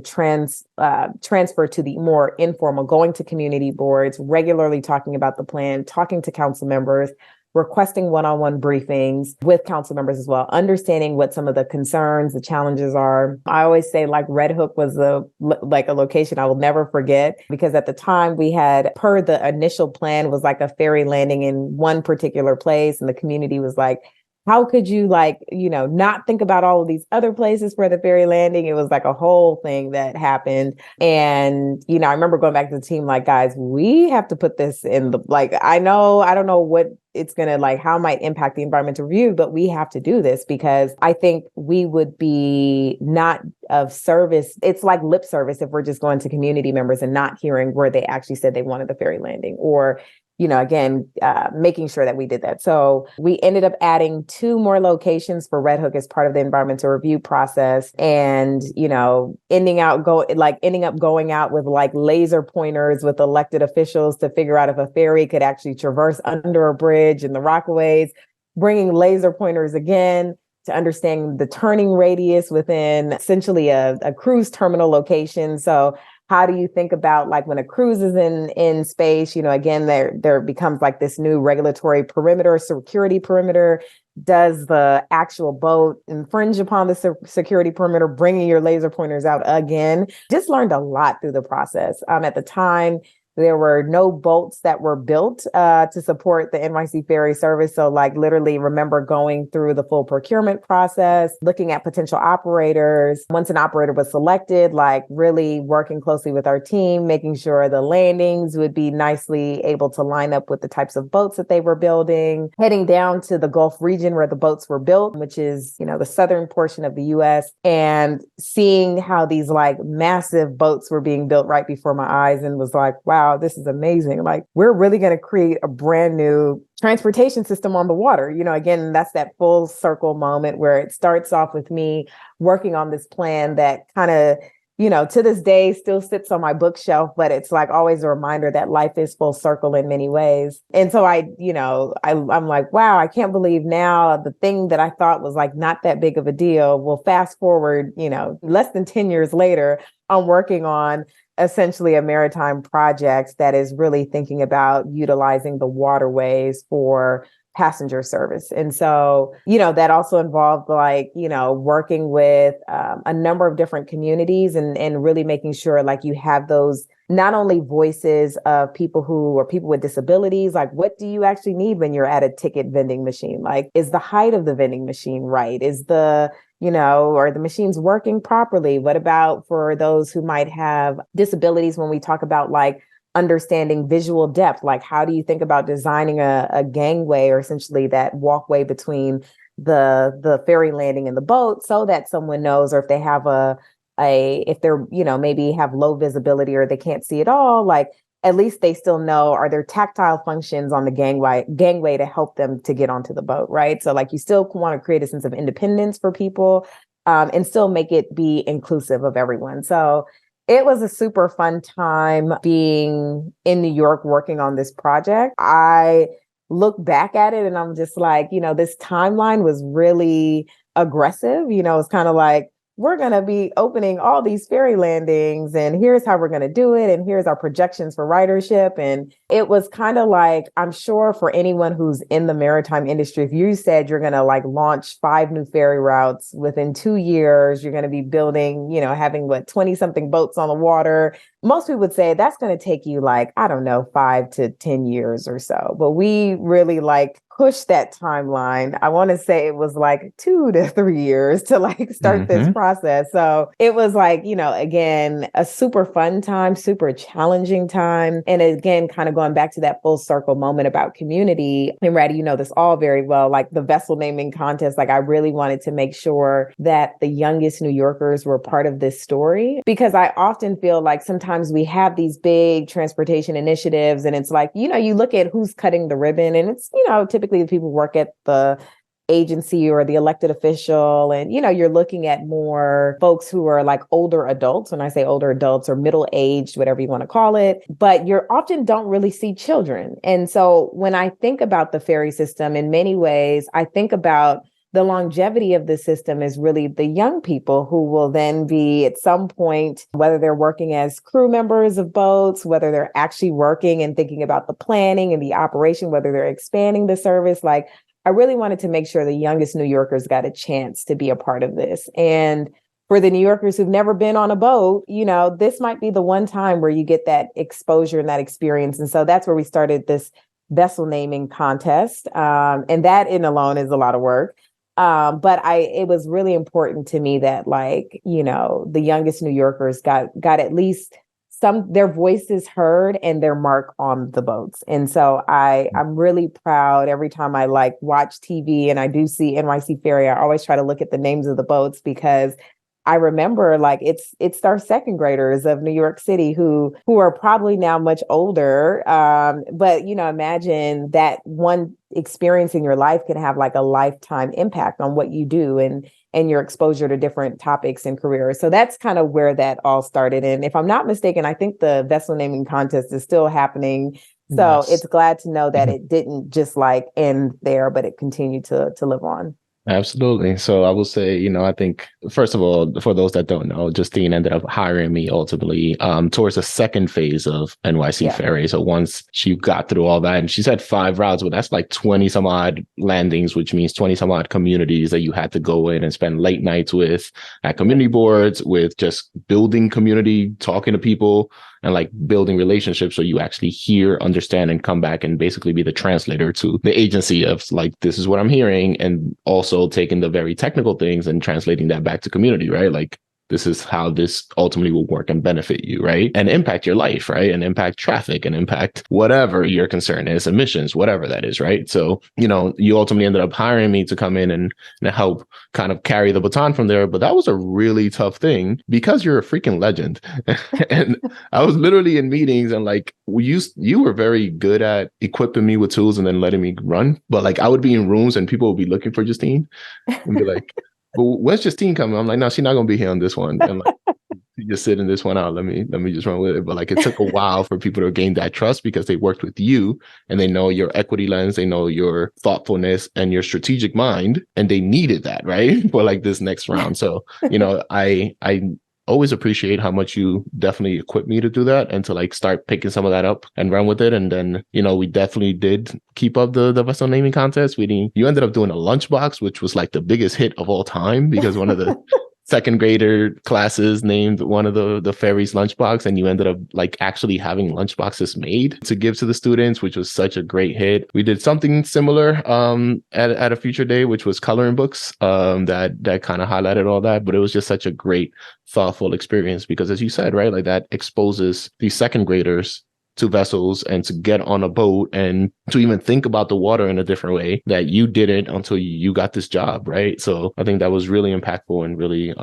transfer to the more informal, going to community boards, regularly talking about the plan, talking to council members, requesting one-on-one briefings with council members as well, understanding what some of the concerns, the challenges are. I always say like Red Hook was a location I will never forget, because at the time we had, per the initial plan, was like a ferry landing in one particular place. And the community was like, how could you not think about all of these other places for the ferry landing? It was like a whole thing that happened. And, I remember going back to the team, like, guys, we have to put this in the, like, I don't know what it's going to like, how it might impact the environmental review, but we have to do this because I think we would be not of service. It's like lip service if we're just going to community members and not hearing where they actually said they wanted the ferry landing, or making sure that we did that. So we ended up adding 2 more locations for Red Hook as part of the environmental review process. And, ending up going out with like laser pointers with elected officials to figure out if a ferry could actually traverse under a bridge in the Rockaways, bringing laser pointers again to understand the turning radius within essentially a cruise terminal location. So how do you think about like when a cruise is in space, again, there becomes like this new regulatory perimeter, security perimeter. Does the actual boat infringe upon the security perimeter, bringing your laser pointers out again? Just learned a lot through the process. At the time, there were no boats that were built to support the NYC Ferry service. So like literally remember going through the full procurement process, looking at potential operators. Once an operator was selected, like really working closely with our team, making sure the landings would be nicely able to line up with the types of boats that they were building, heading down to the Gulf region where the boats were built, which is, the southern portion of the US, and seeing how these like massive boats were being built right before my eyes, and was like, wow, this is amazing. Like, we're really going to create a brand new transportation system on the water. Again, that's that full circle moment where it starts off with me working on this plan that kind of, to this day still sits on my bookshelf, but it's like always a reminder that life is full circle in many ways. And so I'm like, wow, I can't believe now the thing that I thought was like not that big of a deal. Well, fast forward, less than 10 years later, I'm working on essentially a maritime project that is really thinking about utilizing the waterways for passenger service. And so, that also involved like, working with a number of different communities and really making sure like you have those not only voices of people with disabilities, like what do you actually need when you're at a ticket vending machine? Like, is the height of the vending machine right? Is the are the machines working properly? What about for those who might have disabilities when we talk about like understanding visual depth? Like, how do you think about designing a gangway, or essentially that walkway between the ferry landing and the boat, so that someone knows, or if they have if they're, maybe have low visibility or they can't see at all, like at least they still know, are there tactile functions on the gangway to help them to get onto the boat, right? So like you still want to create a sense of independence for people, and still make it be inclusive of everyone. So it was a super fun time being in New York working on this project. I look back at it and I'm just like, this timeline was really aggressive. It's kind of like, we're going to be opening all these ferry landings, and here's how we're going to do it, and here's our projections for ridership. And it was kind of like, I'm sure for anyone who's in the maritime industry, if you said you're going to like launch 5 new ferry routes within 2 years, you're going to be building, having 20 something boats on the water, most people would say that's going to take you like, I don't know, 5 to 10 years or so. But we really like push that timeline. I want to say it was like 2 to 3 years to like start this process. So it was like, again, a super fun time, super challenging time. And again, kind of going back to that full circle moment about community. And Ratty, you know this all very well, like the vessel naming contest. Like I really wanted to make sure that the youngest New Yorkers were part of this story, because I often feel like sometimes we have these big transportation initiatives and it's like, you look at who's cutting the ribbon, and it's, typically the people work at the agency or the elected official. And, you're looking at more folks who are like older adults. When I say older adults, or middle-aged, whatever you want to call it, but you often don't really see children. And so when I think about the ferry system, in many ways, I think about the longevity of the system is really the young people who will then be at some point, whether they're working as crew members of boats, whether they're actually working and thinking about the planning and the operation, whether they're expanding the service. Like, I really wanted to make sure the youngest New Yorkers got a chance to be a part of this. And for the New Yorkers who've never been on a boat, this might be the one time where you get that exposure and that experience. And so that's where we started this vessel naming contest. And that in alone is a lot of work. But it was really important to me that the youngest New Yorkers got at least their voices heard and their mark on the boats. And so I'm really proud every time I watch TV and I do see NYC Ferry. I always try to look at the names of the boats, because I remember it's our second graders of New York City who are probably now much older. But imagine that one experience in your life can have like a lifetime impact on what you do and your exposure to different topics and careers. So that's kind of where that all started. And if I'm not mistaken, I think the vessel naming contest is still happening. So It's glad to know that it didn't just end there, but it continued to live on. Absolutely. So I will say, I think, first of all, for those that don't know, Justine ended up hiring me ultimately towards the second phase of NYC Ferry. So once she got through all that, and she said 5 routes, but that's like 20 some odd landings, which means 20 some odd communities that you had to go in and spend late nights with at community boards, with just building community, talking to people, and building relationships so you actually hear, understand, and come back and basically be the translator to the agency of this is what I'm hearing, and also taking the very technical things and translating that back to community, right? This is how this ultimately will work and benefit you, right? And impact your life, right? And impact traffic and impact whatever your concern is, emissions, whatever that is, right? So, you ultimately ended up hiring me to come in and help kind of carry the baton from there. But that was a really tough thing because you're a freaking legend. And I was literally in meetings and you were very good at equipping me with tools and then letting me run. But I would be in rooms and people would be looking for Justine and be like, but when's Justine coming? I'm like, no, she's not gonna be here on this one. And you just sitting this one out. Let me just run with it. But it took a while for people to gain that trust because they worked with you and they know your equity lens, they know your thoughtfulness and your strategic mind, and they needed that, right? For this next round. So, I always appreciate how much you definitely equipped me to do that and to start picking some of that up and run with it. And then, we definitely did keep up the vessel naming contest. You ended up doing a lunchbox, which was the biggest hit of all time, because one of the second grader classes named one of the ferry's lunchbox, and you ended up like actually having lunchboxes made to give to the students, which was such a great hit. We did something similar at a future day, which was coloring books that kind of highlighted all that, but it was just such a great, thoughtful experience because, as you said, right, like that exposes these second graders to vessels and to get on a boat and to even think about the water in a different way that you didn't until you got this job, right? So I think that was really impactful and really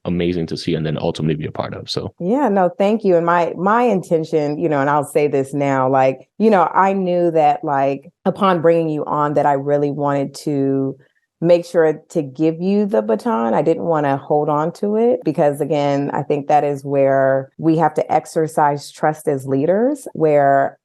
amazing to see and then ultimately be a part of. So yeah, no, thank you. And my intention, and I'll say this now, like, I knew that like upon bringing you on that I really wanted to make sure to give you the baton. I didn't want to hold on to it because, again, I think that is where we have to exercise trust as leaders, where,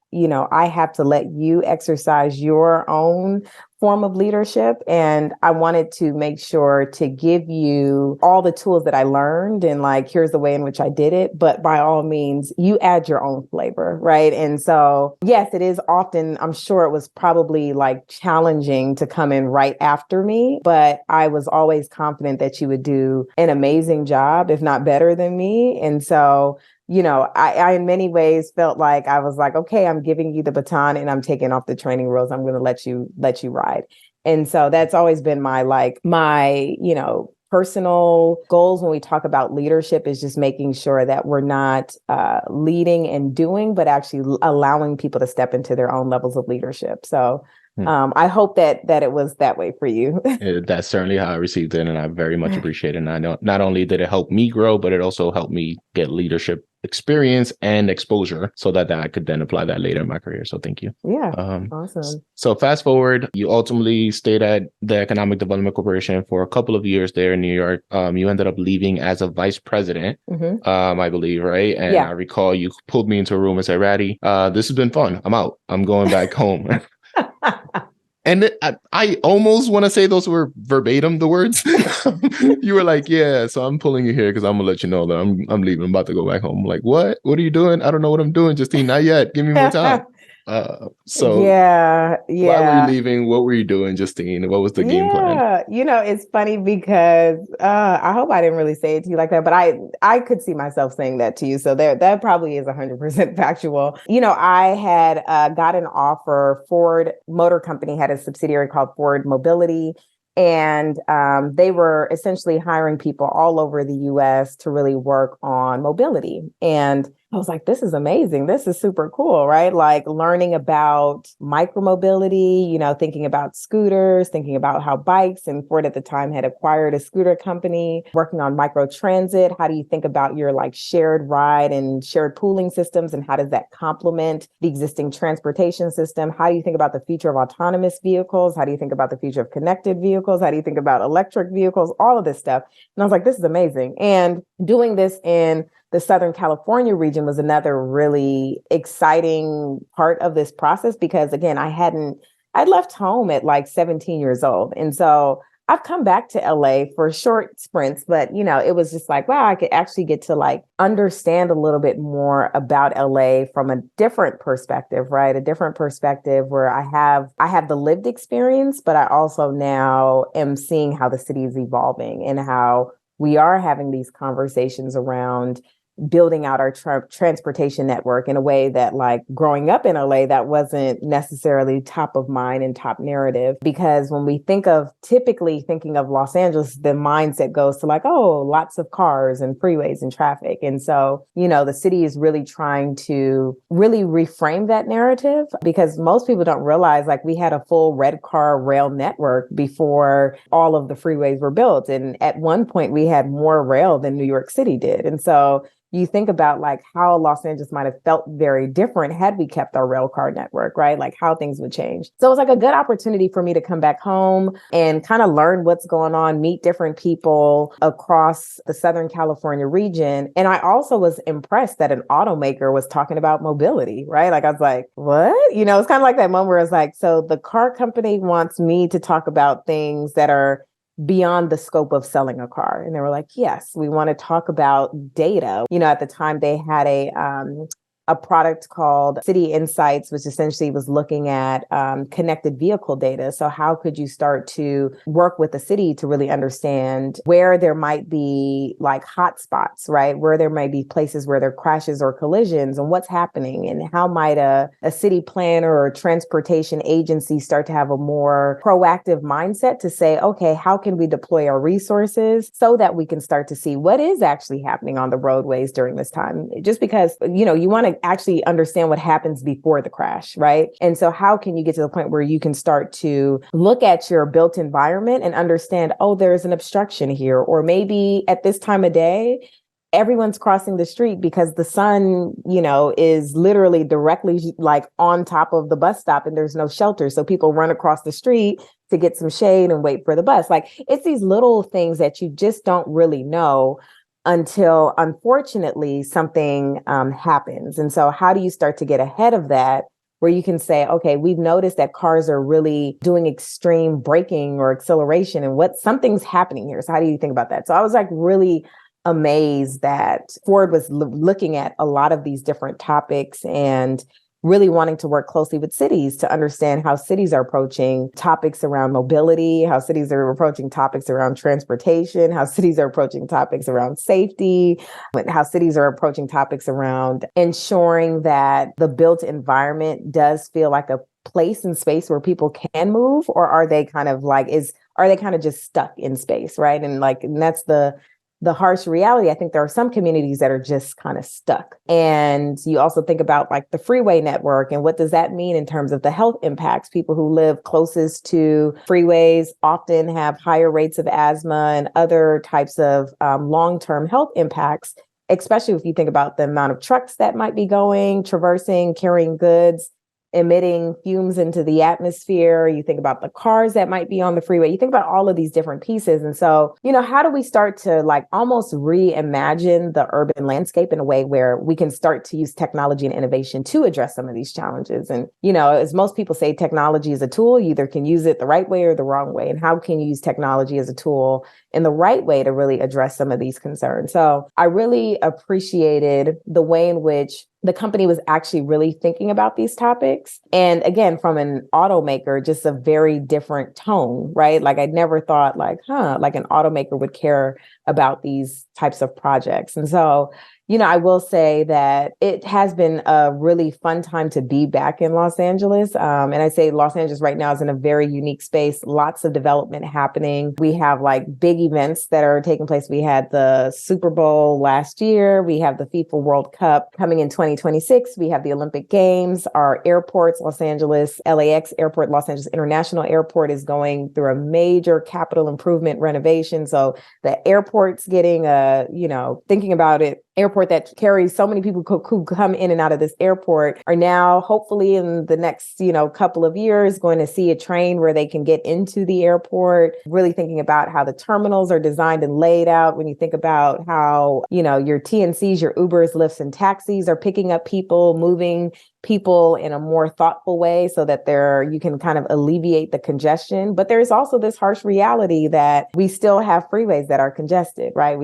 I have to let you exercise your own form of leadership. And I wanted to make sure to give you all the tools that I learned and like, here's the way in which I did it. But by all means, you add your own flavor, right? And so, yes, it is often, I'm sure it was probably like challenging to come in right after me, but I was always confident that you would do an amazing job, if not better than me. And so, I in many ways felt like I was like, okay, I'm giving you the baton and I'm taking off the training wheels. I'm going to let you ride. And so that's always been my personal goals when we talk about leadership is just making sure that we're not leading and doing, but actually allowing people to step into their own levels of leadership. So I hope that it was that way for you. That's certainly how I received it, and I very much appreciate it. And I know not only did it help me grow, but it also helped me get leadership experience and exposure so that I could then apply that later in my career. So thank you. Yeah, awesome. So fast forward, you ultimately stayed at the Economic Development Corporation for a couple of years there in New York. You ended up leaving as a vice president, I believe, right? And I recall you pulled me into a room and said, Ratty, this has been fun. I'm out. I'm going back home. And I almost want to say those were verbatim, the words. You were like, yeah, so I'm pulling you here because I'm going to let you know that I'm leaving. I'm about to go back home. I'm like, what? What are you doing? I don't know what I'm doing, Justine. Not yet. Give me more time. Yeah. Why were you leaving? What were you doing, Justine? What was the game plan? It's funny because I hope I didn't really say it to you like that, but I could see myself saying that to you. So that probably is 100% factual. I had got an offer. Ford Motor Company had a subsidiary called Ford Mobility. And they were essentially hiring people all over the US to really work on mobility. And I was like, this is amazing. This is super cool, right? Like learning about micromobility, thinking about scooters, thinking about how bikes, and Ford at the time had acquired a scooter company, working on micro transit. How do you think about your like shared ride and shared pooling systems? And how does that complement the existing transportation system? How do you think about the future of autonomous vehicles? How do you think about the future of connected vehicles? How do you think about electric vehicles? All of this stuff. And I was like, this is amazing. And doing this in the Southern California region was another really exciting part of this process because, again, I'd left home at like 17 years old. And so I've come back to LA for short sprints, but, it was just like, wow, I could actually get to like understand a little bit more about LA from a different perspective, right? A different perspective where I have the lived experience, but I also now am seeing how the city is evolving and how we are having these conversations around building out our transportation network in a way that, like, growing up in LA, that wasn't necessarily top of mind and top narrative. Because when we typically thinking of Los Angeles, the mindset goes to like, oh, lots of cars and freeways and traffic. And so, the city is really trying to really reframe that narrative because most people don't realize, like, we had a full red car rail network before all of the freeways were built. And at one point we had more rail than New York City did. And so you think about like how Los Angeles might have felt very different had we kept our rail car network, right? Like how things would change. So it was like a good opportunity for me to come back home and kind of learn what's going on, meet different people across the Southern California region. And I also was impressed that an automaker was talking about mobility, right? Like I was like, what? It's kind of like that moment where it's like, so the car company wants me to talk about things that are beyond the scope of selling a car. And they were like, yes, we want to talk about data. At the time they had a product called City Insights, which essentially was looking at connected vehicle data. So how could you start to work with the city to really understand where there might be like hotspots, right? Where there might be places where there are crashes or collisions and what's happening, and how might a city planner or transportation agency start to have a more proactive mindset to say, okay, how can we deploy our resources so that we can start to see what is actually happening on the roadways during this time? Just because, you want to actually understand what happens before the crash, right? And so how can you get to the point where you can start to look at your built environment and understand, oh, there's an obstruction here, or maybe at this time of day, everyone's crossing the street because the sun, is literally directly like on top of the bus stop and there's no shelter. So people run across the street to get some shade and wait for the bus. Like, it's these little things that you just don't really know until, unfortunately, something happens. And so how do you start to get ahead of that, where you can say, okay, we've noticed that cars are really doing extreme braking or acceleration, and something's happening here. So how do you think about that? So I was like really amazed that Ford was looking at a lot of these different topics and really wanting to work closely with cities to understand how cities are approaching topics around mobility, how cities are approaching topics around transportation, how cities are approaching topics around safety, how cities are approaching topics around ensuring that the built environment does feel like a place and space where people can move, or are they kind of just stuck in space, right? And that's the harsh reality. I think there are some communities that are just kind of stuck. And you also think about like the freeway network and what does that mean in terms of the health impacts? People who live closest to freeways often have higher rates of asthma and other types of long-term health impacts, especially if you think about the amount of trucks that might be traversing, carrying goods, emitting fumes into the atmosphere. You think about the cars that might be on the freeway. You think about all of these different pieces. And so, how do we start to like almost reimagine the urban landscape in a way where we can start to use technology and innovation to address some of these challenges? And, as most people say, technology is a tool. You either can use it the right way or the wrong way. And how can you use technology as a tool in the right way to really address some of these concerns? So I really appreciated the way in which the company was actually really thinking about these topics. And again, from an automaker, just a very different tone, right? Like I never thought like an automaker would care about these types of projects. And so, I will say that it has been a really fun time to be back in Los Angeles. And I say Los Angeles right now is in a very unique space, lots of development happening. We have like big events that are taking place. We had the Super Bowl last year. We have the FIFA World Cup coming in 2026. We have the Olympic Games. Our airports, Los Angeles, LAX Airport, Los Angeles International Airport is going through a major capital improvement renovation. So the airport's getting thinking about it, airport that carries so many people who come in and out of this airport are now hopefully in the next, couple of years going to see a train where they can get into the airport, really thinking about how the terminals are designed and laid out. When you think about how, your TNCs, your Ubers, Lyfts, and taxis are picking up people, moving people in a more thoughtful way so that you can kind of alleviate the congestion. But there's also this harsh reality that we still have freeways that are congested, right?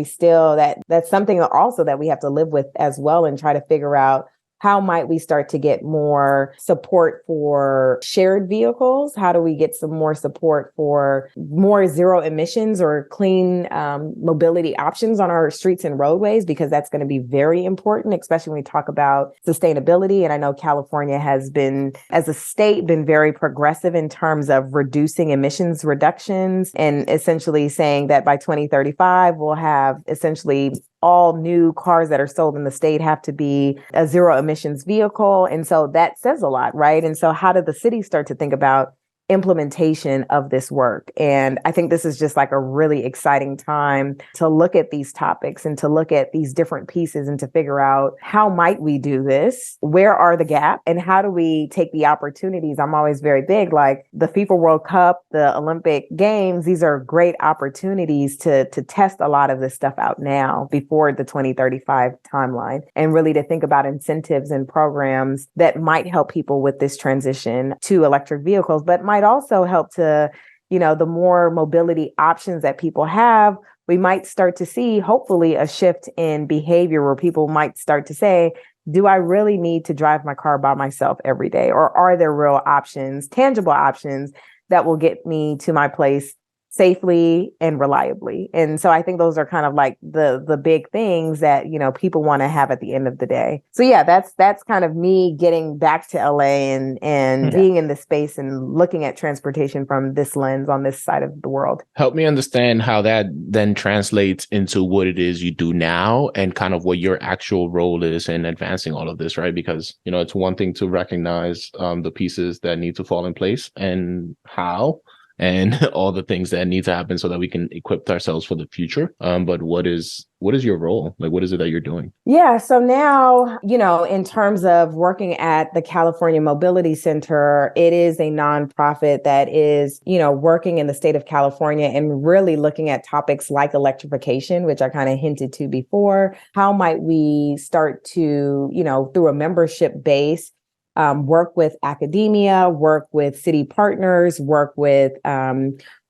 That's something also that we have to live with as well, and try to figure out how might we start to get more support for shared vehicles? How do we get some more support for more zero emissions or clean mobility options on our streets and roadways? Because that's going to be very important, especially when we talk about sustainability. And I know California has been, as a state, been very progressive in terms of reducing emissions reductions, and essentially saying that by 2035, we'll have essentially all new cars that are sold in the state have to be a zero emissions vehicle. And so that says a lot, right? And so how did the city start to think about implementation of this work? And I think this is just like a really exciting time to look at these topics and to look at these different pieces and to figure out how might we do this? Where are the gaps? And how do we take the opportunities? I'm always very big, like the FIFA World Cup, the Olympic Games. These are great opportunities to test a lot of this stuff out now before the 2035 timeline, and really to think about incentives and programs that might help people with this transition to electric vehicles, but might also help to, the more mobility options that people have, we might start to see, hopefully, a shift in behavior where people might start to say, do I really need to drive my car by myself every day? Or are there real options, tangible options that will get me to my place safely and reliably? And so I think those are kind of like the big things that, people want to have at the end of the day. So yeah, that's kind of me getting back to LA and being in the space and looking at transportation from this lens on this side of the world. Help me understand how that then translates into what it is you do now and kind of what your actual role is in advancing all of this, right? Because, it's one thing to recognize the pieces that need to fall in place and how and all the things that need to happen so that we can equip ourselves for the future. But what is your role? Like, what is it that you're doing? Yeah. So now, in terms of working at the California Mobility Center, it is a nonprofit that is, working in the state of California and really looking at topics like electrification, which I kind of hinted to before. How might we start to, through a membership base, work with academia, work with city partners, work with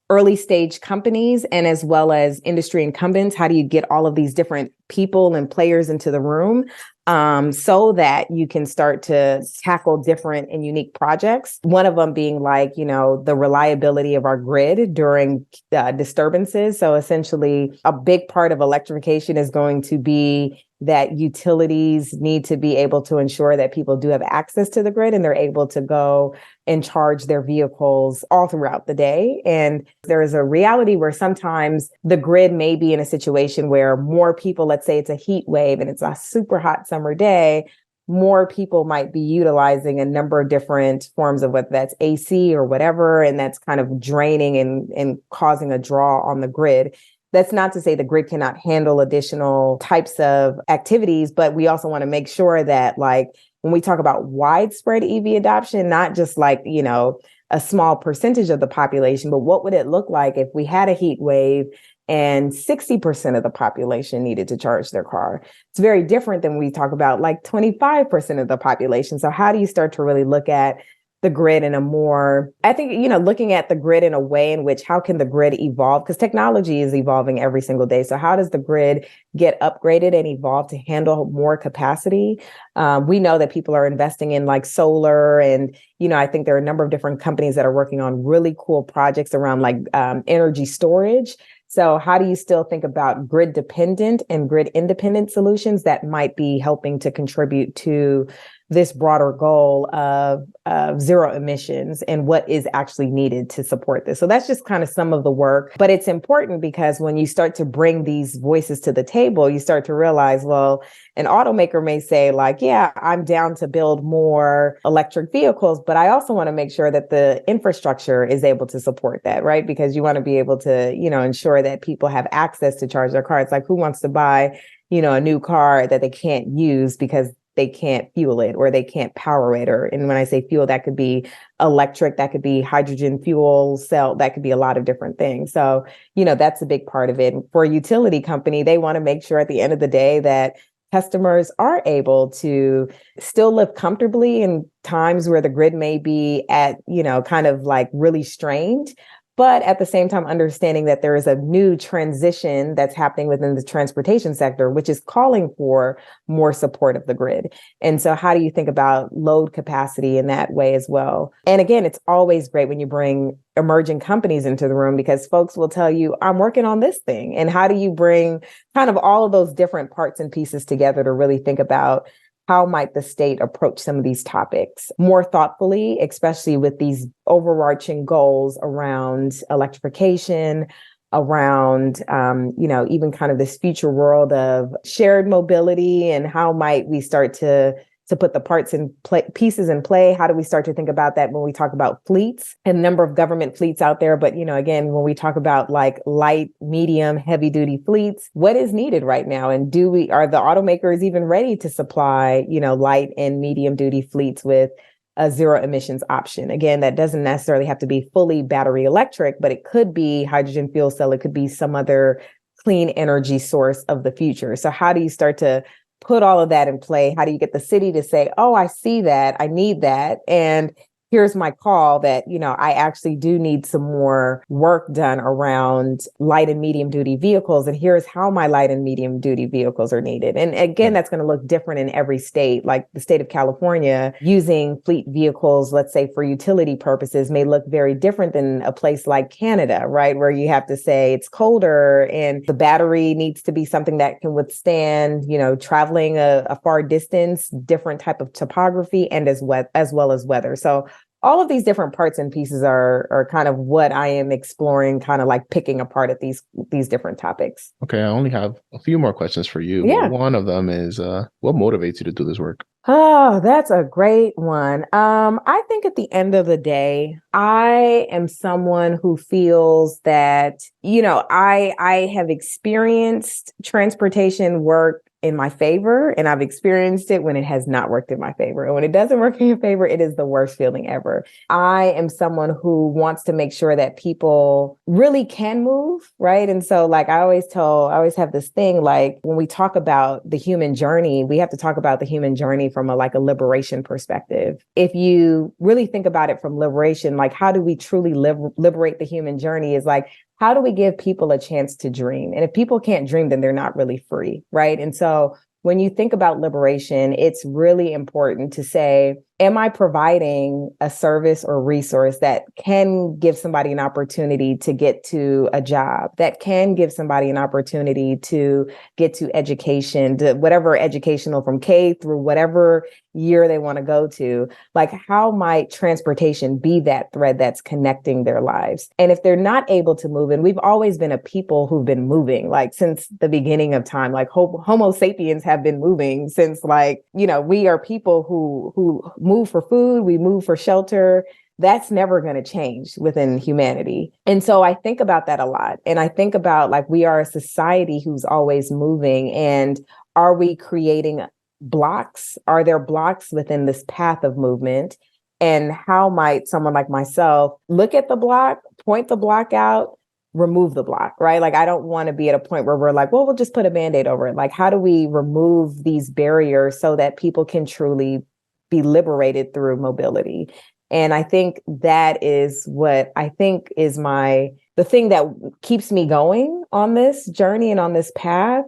early stage companies, and as well as industry incumbents? How do you get all of these different people and players into the room so that you can start to tackle different and unique projects? One of them being like, the reliability of our grid during disturbances. So essentially, a big part of electrification is going to be that utilities need to be able to ensure that people do have access to the grid and they're able to go and charge their vehicles all throughout the day. And there is a reality where sometimes the grid may be in a situation where more people, let's say it's a heat wave and it's a super hot summer day, more people might be utilizing a number of different forms of whether that's AC or whatever, and that's kind of draining and causing a draw on the grid. That's not to say the grid cannot handle additional types of activities, but we also want to make sure that, like, when we talk about widespread EV adoption, not just like, a small percentage of the population, but what would it look like if we had a heat wave and 60% of the population needed to charge their car? It's very different than we talk about like 25% of the population. So how do you start to really look at the grid in a more, I think, looking at the grid in a way in which how can the grid evolve? Because technology is evolving every single day. So how does the grid get upgraded and evolve to handle more capacity? We know that people are investing in like solar and, I think there are a number of different companies that are working on really cool projects around like energy storage. So how do you still think about grid dependent and grid independent solutions that might be helping to contribute to this broader goal of zero emissions and what is actually needed to support this? So that's just kind of some of the work. But it's important because when you start to bring these voices to the table, you start to realize, well, an automaker may say like, yeah, I'm down to build more electric vehicles, but I also want to make sure that the infrastructure is able to support that, right? Because you want to be able to, ensure that people have access to charge their cars. Like, who wants to buy, a new car that they can't use because they can't fuel it or they can't power it? And when I say fuel, that could be electric, that could be hydrogen fuel cell, that could be a lot of different things. So, that's a big part of it. For a utility company, they want to make sure at the end of the day that customers are able to still live comfortably in times where the grid may be at, kind of like really strained, but at the same time, understanding that there is a new transition that's happening within the transportation sector, which is calling for more support of the grid. And so how do you think about load capacity in that way as well? And again, it's always great when you bring emerging companies into the room because folks will tell you, I'm working on this thing. And how do you bring kind of all of those different parts and pieces together to really think about how might the state approach some of these topics more thoughtfully, especially with these overarching goals around electrification, around, even kind of this future world of shared mobility, and how might we start to put the parts in pieces in play? How do we start to think about that when we talk about fleets and the number of government fleets out there? But, again, when we talk about like light, medium, heavy duty fleets, what is needed right now? And are the automakers even ready to supply, light and medium duty fleets with a zero emissions option? Again, that doesn't necessarily have to be fully battery electric, but it could be hydrogen fuel cell. It could be some other clean energy source of the future. So how do you start to put all of that in play? How do you get the city to say, oh, I see that, I need that, and here's my call that, I actually do need some more work done around light and medium duty vehicles. And here's how my light and medium duty vehicles are needed. And again, that's going to look different in every state. Like the state of California, using fleet vehicles, let's say for utility purposes, may look very different than a place like Canada, right? Where you have to say it's colder and the battery needs to be something that can withstand, traveling a far distance, different type of topography, and as well as weather. So all of these different parts and pieces are kind of what I am exploring, kind of like picking apart at these different topics. Okay, I only have a few more questions for you. Yeah. One of them is, what motivates you to do this work? Oh, that's a great one. I think at the end of the day, I am someone who feels that, I have experienced transportation work in my favor, and I've experienced it when it has not worked in my favor. And when it doesn't work in your favor, it is the worst feeling ever. I am someone who wants to make sure that people really can move, right? And so like I always have this thing, like when we talk about the human journey, we have to talk about the human journey from a liberation perspective. If you really think about it from liberation, like how do we truly liberate the human journey is like, how do we give people a chance to dream? And if people can't dream, then they're not really free, right? And so when you think about liberation, it's really important to say, am I providing a service or resource that can give somebody an opportunity to get to a job, that can give somebody an opportunity to get to education, to whatever educational from K through whatever year they want to go to? Like, how might transportation be that thread that's connecting their lives? And if they're not able to move, and we've always been a people who've been moving, like since the beginning of time, like Homo sapiens have been moving since we are people who move for food, we move for shelter. That's never going to change within humanity. And so I think about that a lot. And I think about we are a society who's always moving. And are we creating blocks? Are there blocks within this path of movement? And how might someone like myself look at the block, point the block out, remove the block, right? I don't want to be at a point where we're like, well, we'll just put a Band-Aid over it. How do we remove these barriers so that people can truly be liberated through mobility? And I think that is what I think is the thing that keeps me going on this journey and on this path,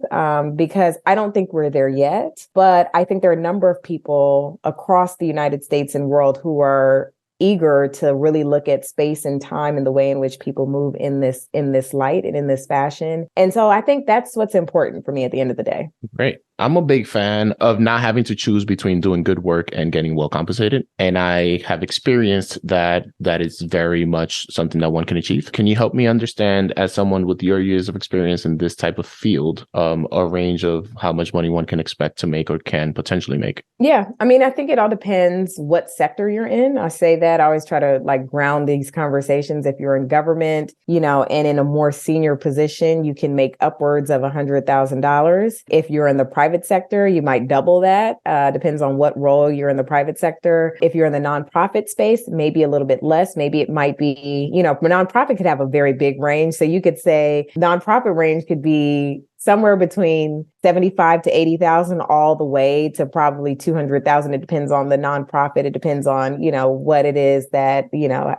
because I don't think we're there yet, but I think there are a number of people across the United States and world who are eager to really look at space and time and the way in which people move in this light and in this fashion. And so I think that's what's important for me at the end of the day. Great. I'm a big fan of not having to choose between doing good work and getting well compensated. And I have experienced that is very much something that one can achieve. Can you help me understand, as someone with your years of experience in this type of field, a range of how much money one can expect to make or can potentially make? Yeah. I mean, I think it all depends what sector you're in. I say that I always try to ground these conversations. If you're in government, and in a more senior position, you can make upwards of $100,000. If you're in the private sector, you might double that. Depends on what role you're in the private sector. If you're in the nonprofit space, maybe a little bit less. Maybe it might be, a nonprofit could have a very big range. So you could say nonprofit range could be somewhere between 75 to 80,000 all the way to probably 200,000. It depends on the nonprofit. It depends on, what it is that,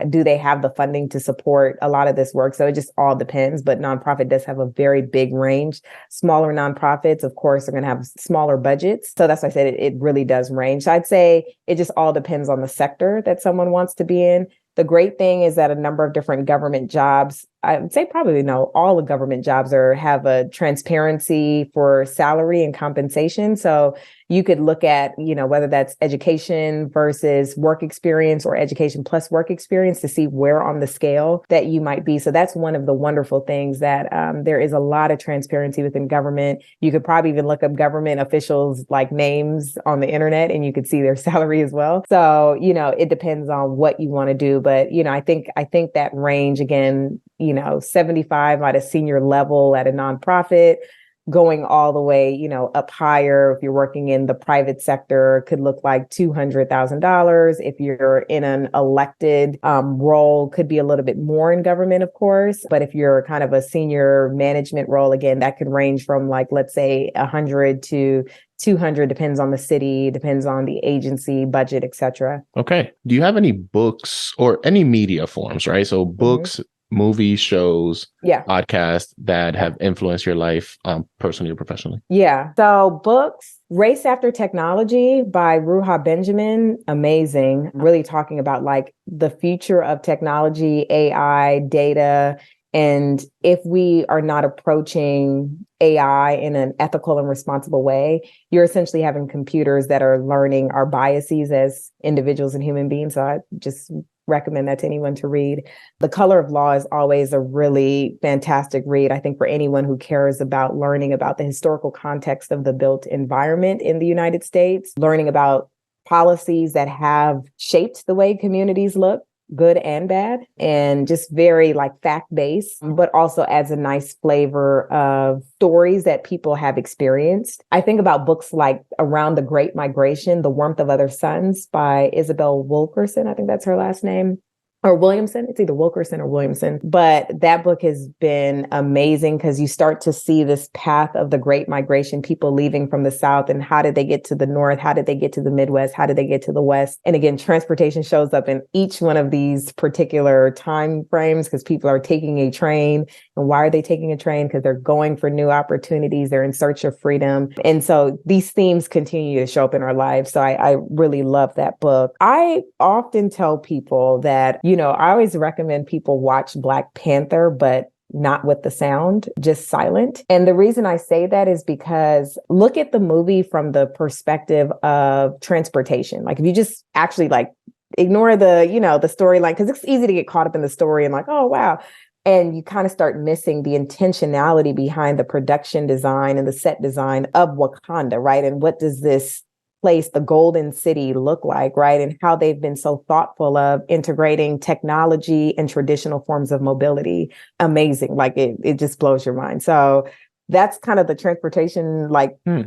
do they have the funding to support a lot of this work? So it just all depends. But nonprofit does have a very big range. Smaller nonprofits, of course, are going to have smaller budgets. So that's why I said it really does range. So I'd say it just all depends on the sector that someone wants to be in. The great thing is that a number of different government jobs, I would say probably all the government jobs have a transparency for salary and compensation. So you could look at, whether that's education versus work experience or education plus work experience to see where on the scale that you might be. So that's one of the wonderful things, that there is a lot of transparency within government. You could probably even look up government officials names on the internet and you could see their salary as well. So, it depends on what you want to do. But, I think that range, again, 75 at a senior level at a nonprofit, going all the way, up higher. If you're working in the private sector, could look like $200,000. If you're in an elected role, could be a little bit more in government, of course. But if you're kind of a senior management role, again, that could range from let's say 100 to 200, depends on the city, depends on the agency, budget, etc. Okay. Do you have any books or any media forms, right? So books, movies, shows, Yeah. podcasts that have influenced your life personally or professionally? Yeah. So books, Race After Technology by Ruha Benjamin, amazing. Really talking about like the future of technology, AI, data. And if we are not approaching AI in an ethical and responsible way, you're essentially having computers that are learning our biases as individuals and human beings. So I just recommend that to anyone to read. The Color of Law is always a really fantastic read, I think, for anyone who cares about learning about the historical context of the built environment in the United States, learning about policies that have shaped the way communities look, good and bad, and just very like fact-based, but also adds a nice flavor of stories that people have experienced. I think about books like Around the Great Migration, The Warmth of Other Suns by Isabel Wilkerson. I think that's her last name. Or Williamson. It's either Wilkerson or Williamson. But that book has been amazing because you start to see this path of the Great Migration, people leaving from the South, and how did they get to the North? How did they get to the Midwest? How did they get to the West? And again, transportation shows up in each one of these particular time frames because people are taking a train. And why are they taking a train? Because they're going for new opportunities. They're in search of freedom. And so these themes continue to show up in our lives. So I really love that book. I often tell people that, I always recommend people watch Black Panther, but not with the sound, just silent. And the reason I say that is because look at the movie from the perspective of transportation. Like if you just actually like ignore the storyline, because it's easy to get caught up in the story and like, oh, wow. And you kind of start missing the intentionality behind the production design and the set design of Wakanda, right? And what does this place, the Golden City, look like, right? And how they've been so thoughtful of integrating technology and traditional forms of mobility. Amazing. Like it just blows your mind. So that's kind of the transportation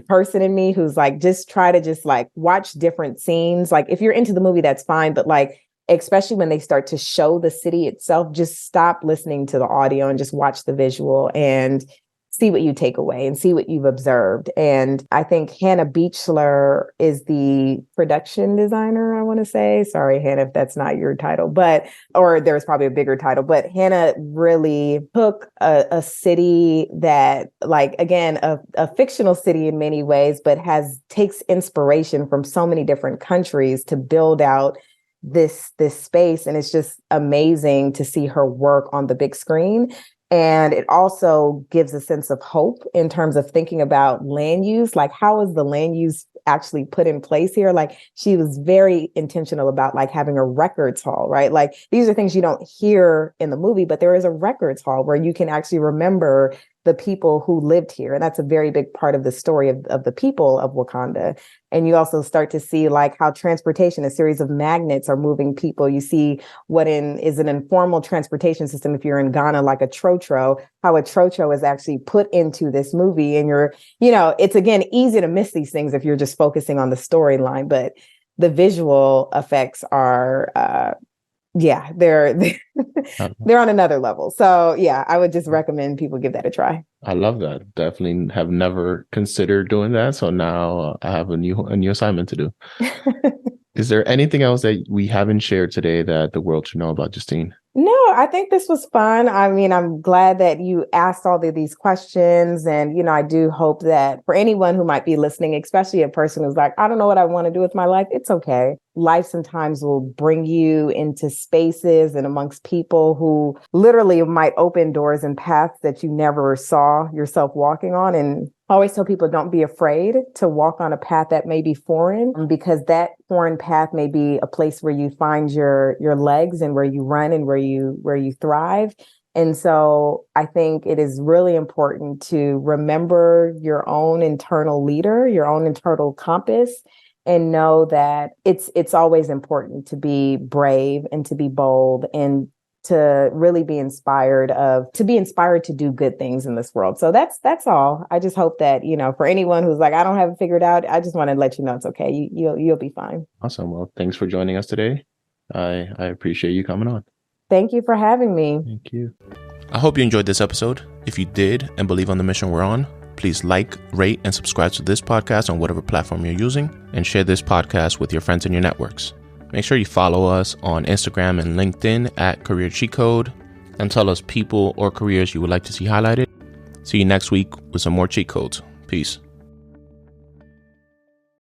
person in me who's like, just try to just like watch different scenes. Like if you're into the movie, that's fine. But like, especially when they start to show the city itself, just stop listening to the audio and just watch the visual and see what you take away and see what you've observed. And I think Hannah Beachler is the production designer, I want to say. Sorry, Hannah, if that's not your title, or there's probably a bigger title, but Hannah really took a city that, like, again, a fictional city in many ways, but takes inspiration from so many different countries to build out this space. And it's just amazing to see her work on the big screen. And it also gives a sense of hope in terms of thinking about land use. Like, how is the land use actually put in place here? Like, she was very intentional about like having a records hall, right? Like, these are things you don't hear in the movie, but there is a records hall where you can actually remember the people who lived here. And that's a very big part of the story of the people of Wakanda. And you also start to see like how transportation, a series of magnets are moving people. You see what is an informal transportation system. If you're in Ghana, like a trotro, how a trotro is actually put into this movie. And it's again, easy to miss these things if you're just focusing on the storyline, but the visual effects are, they're on another level. So yeah, I would just recommend people give that a try. I love that. Definitely have never considered doing that. So now I have a new assignment to do. Is there anything else that we haven't shared today that the world should know about Justine? No, I think this was fun. I mean, I'm glad that you asked all of these questions. And, I do hope that for anyone who might be listening, especially a person who's like, I don't know what I want to do with my life, it's okay. Life sometimes will bring you into spaces and amongst people who literally might open doors and paths that you never saw yourself walking on. And I always tell people, don't be afraid to walk on a path that may be foreign, because that foreign path may be a place where you find your legs and where you run and where you thrive. And so I think it is really important to remember your own internal leader, your own internal compass, and know that it's always important to be brave and to be bold and to really be inspired to do good things in this world. So that's all. I just hope that, for anyone who's like, I don't have it figured out, I just want to let you know it's okay. You'll be fine. Awesome. Well, thanks for joining us today. I appreciate you coming on. Thank you for having me. Thank you. I hope you enjoyed this episode. If you did and believe on the mission we're on, please like, rate, and subscribe to this podcast on whatever platform you're using, and share this podcast with your friends in your networks. Make sure you follow us on Instagram and LinkedIn at Career Cheat Code, and tell us people or careers you would like to see highlighted. See you next week with some more cheat codes. Peace.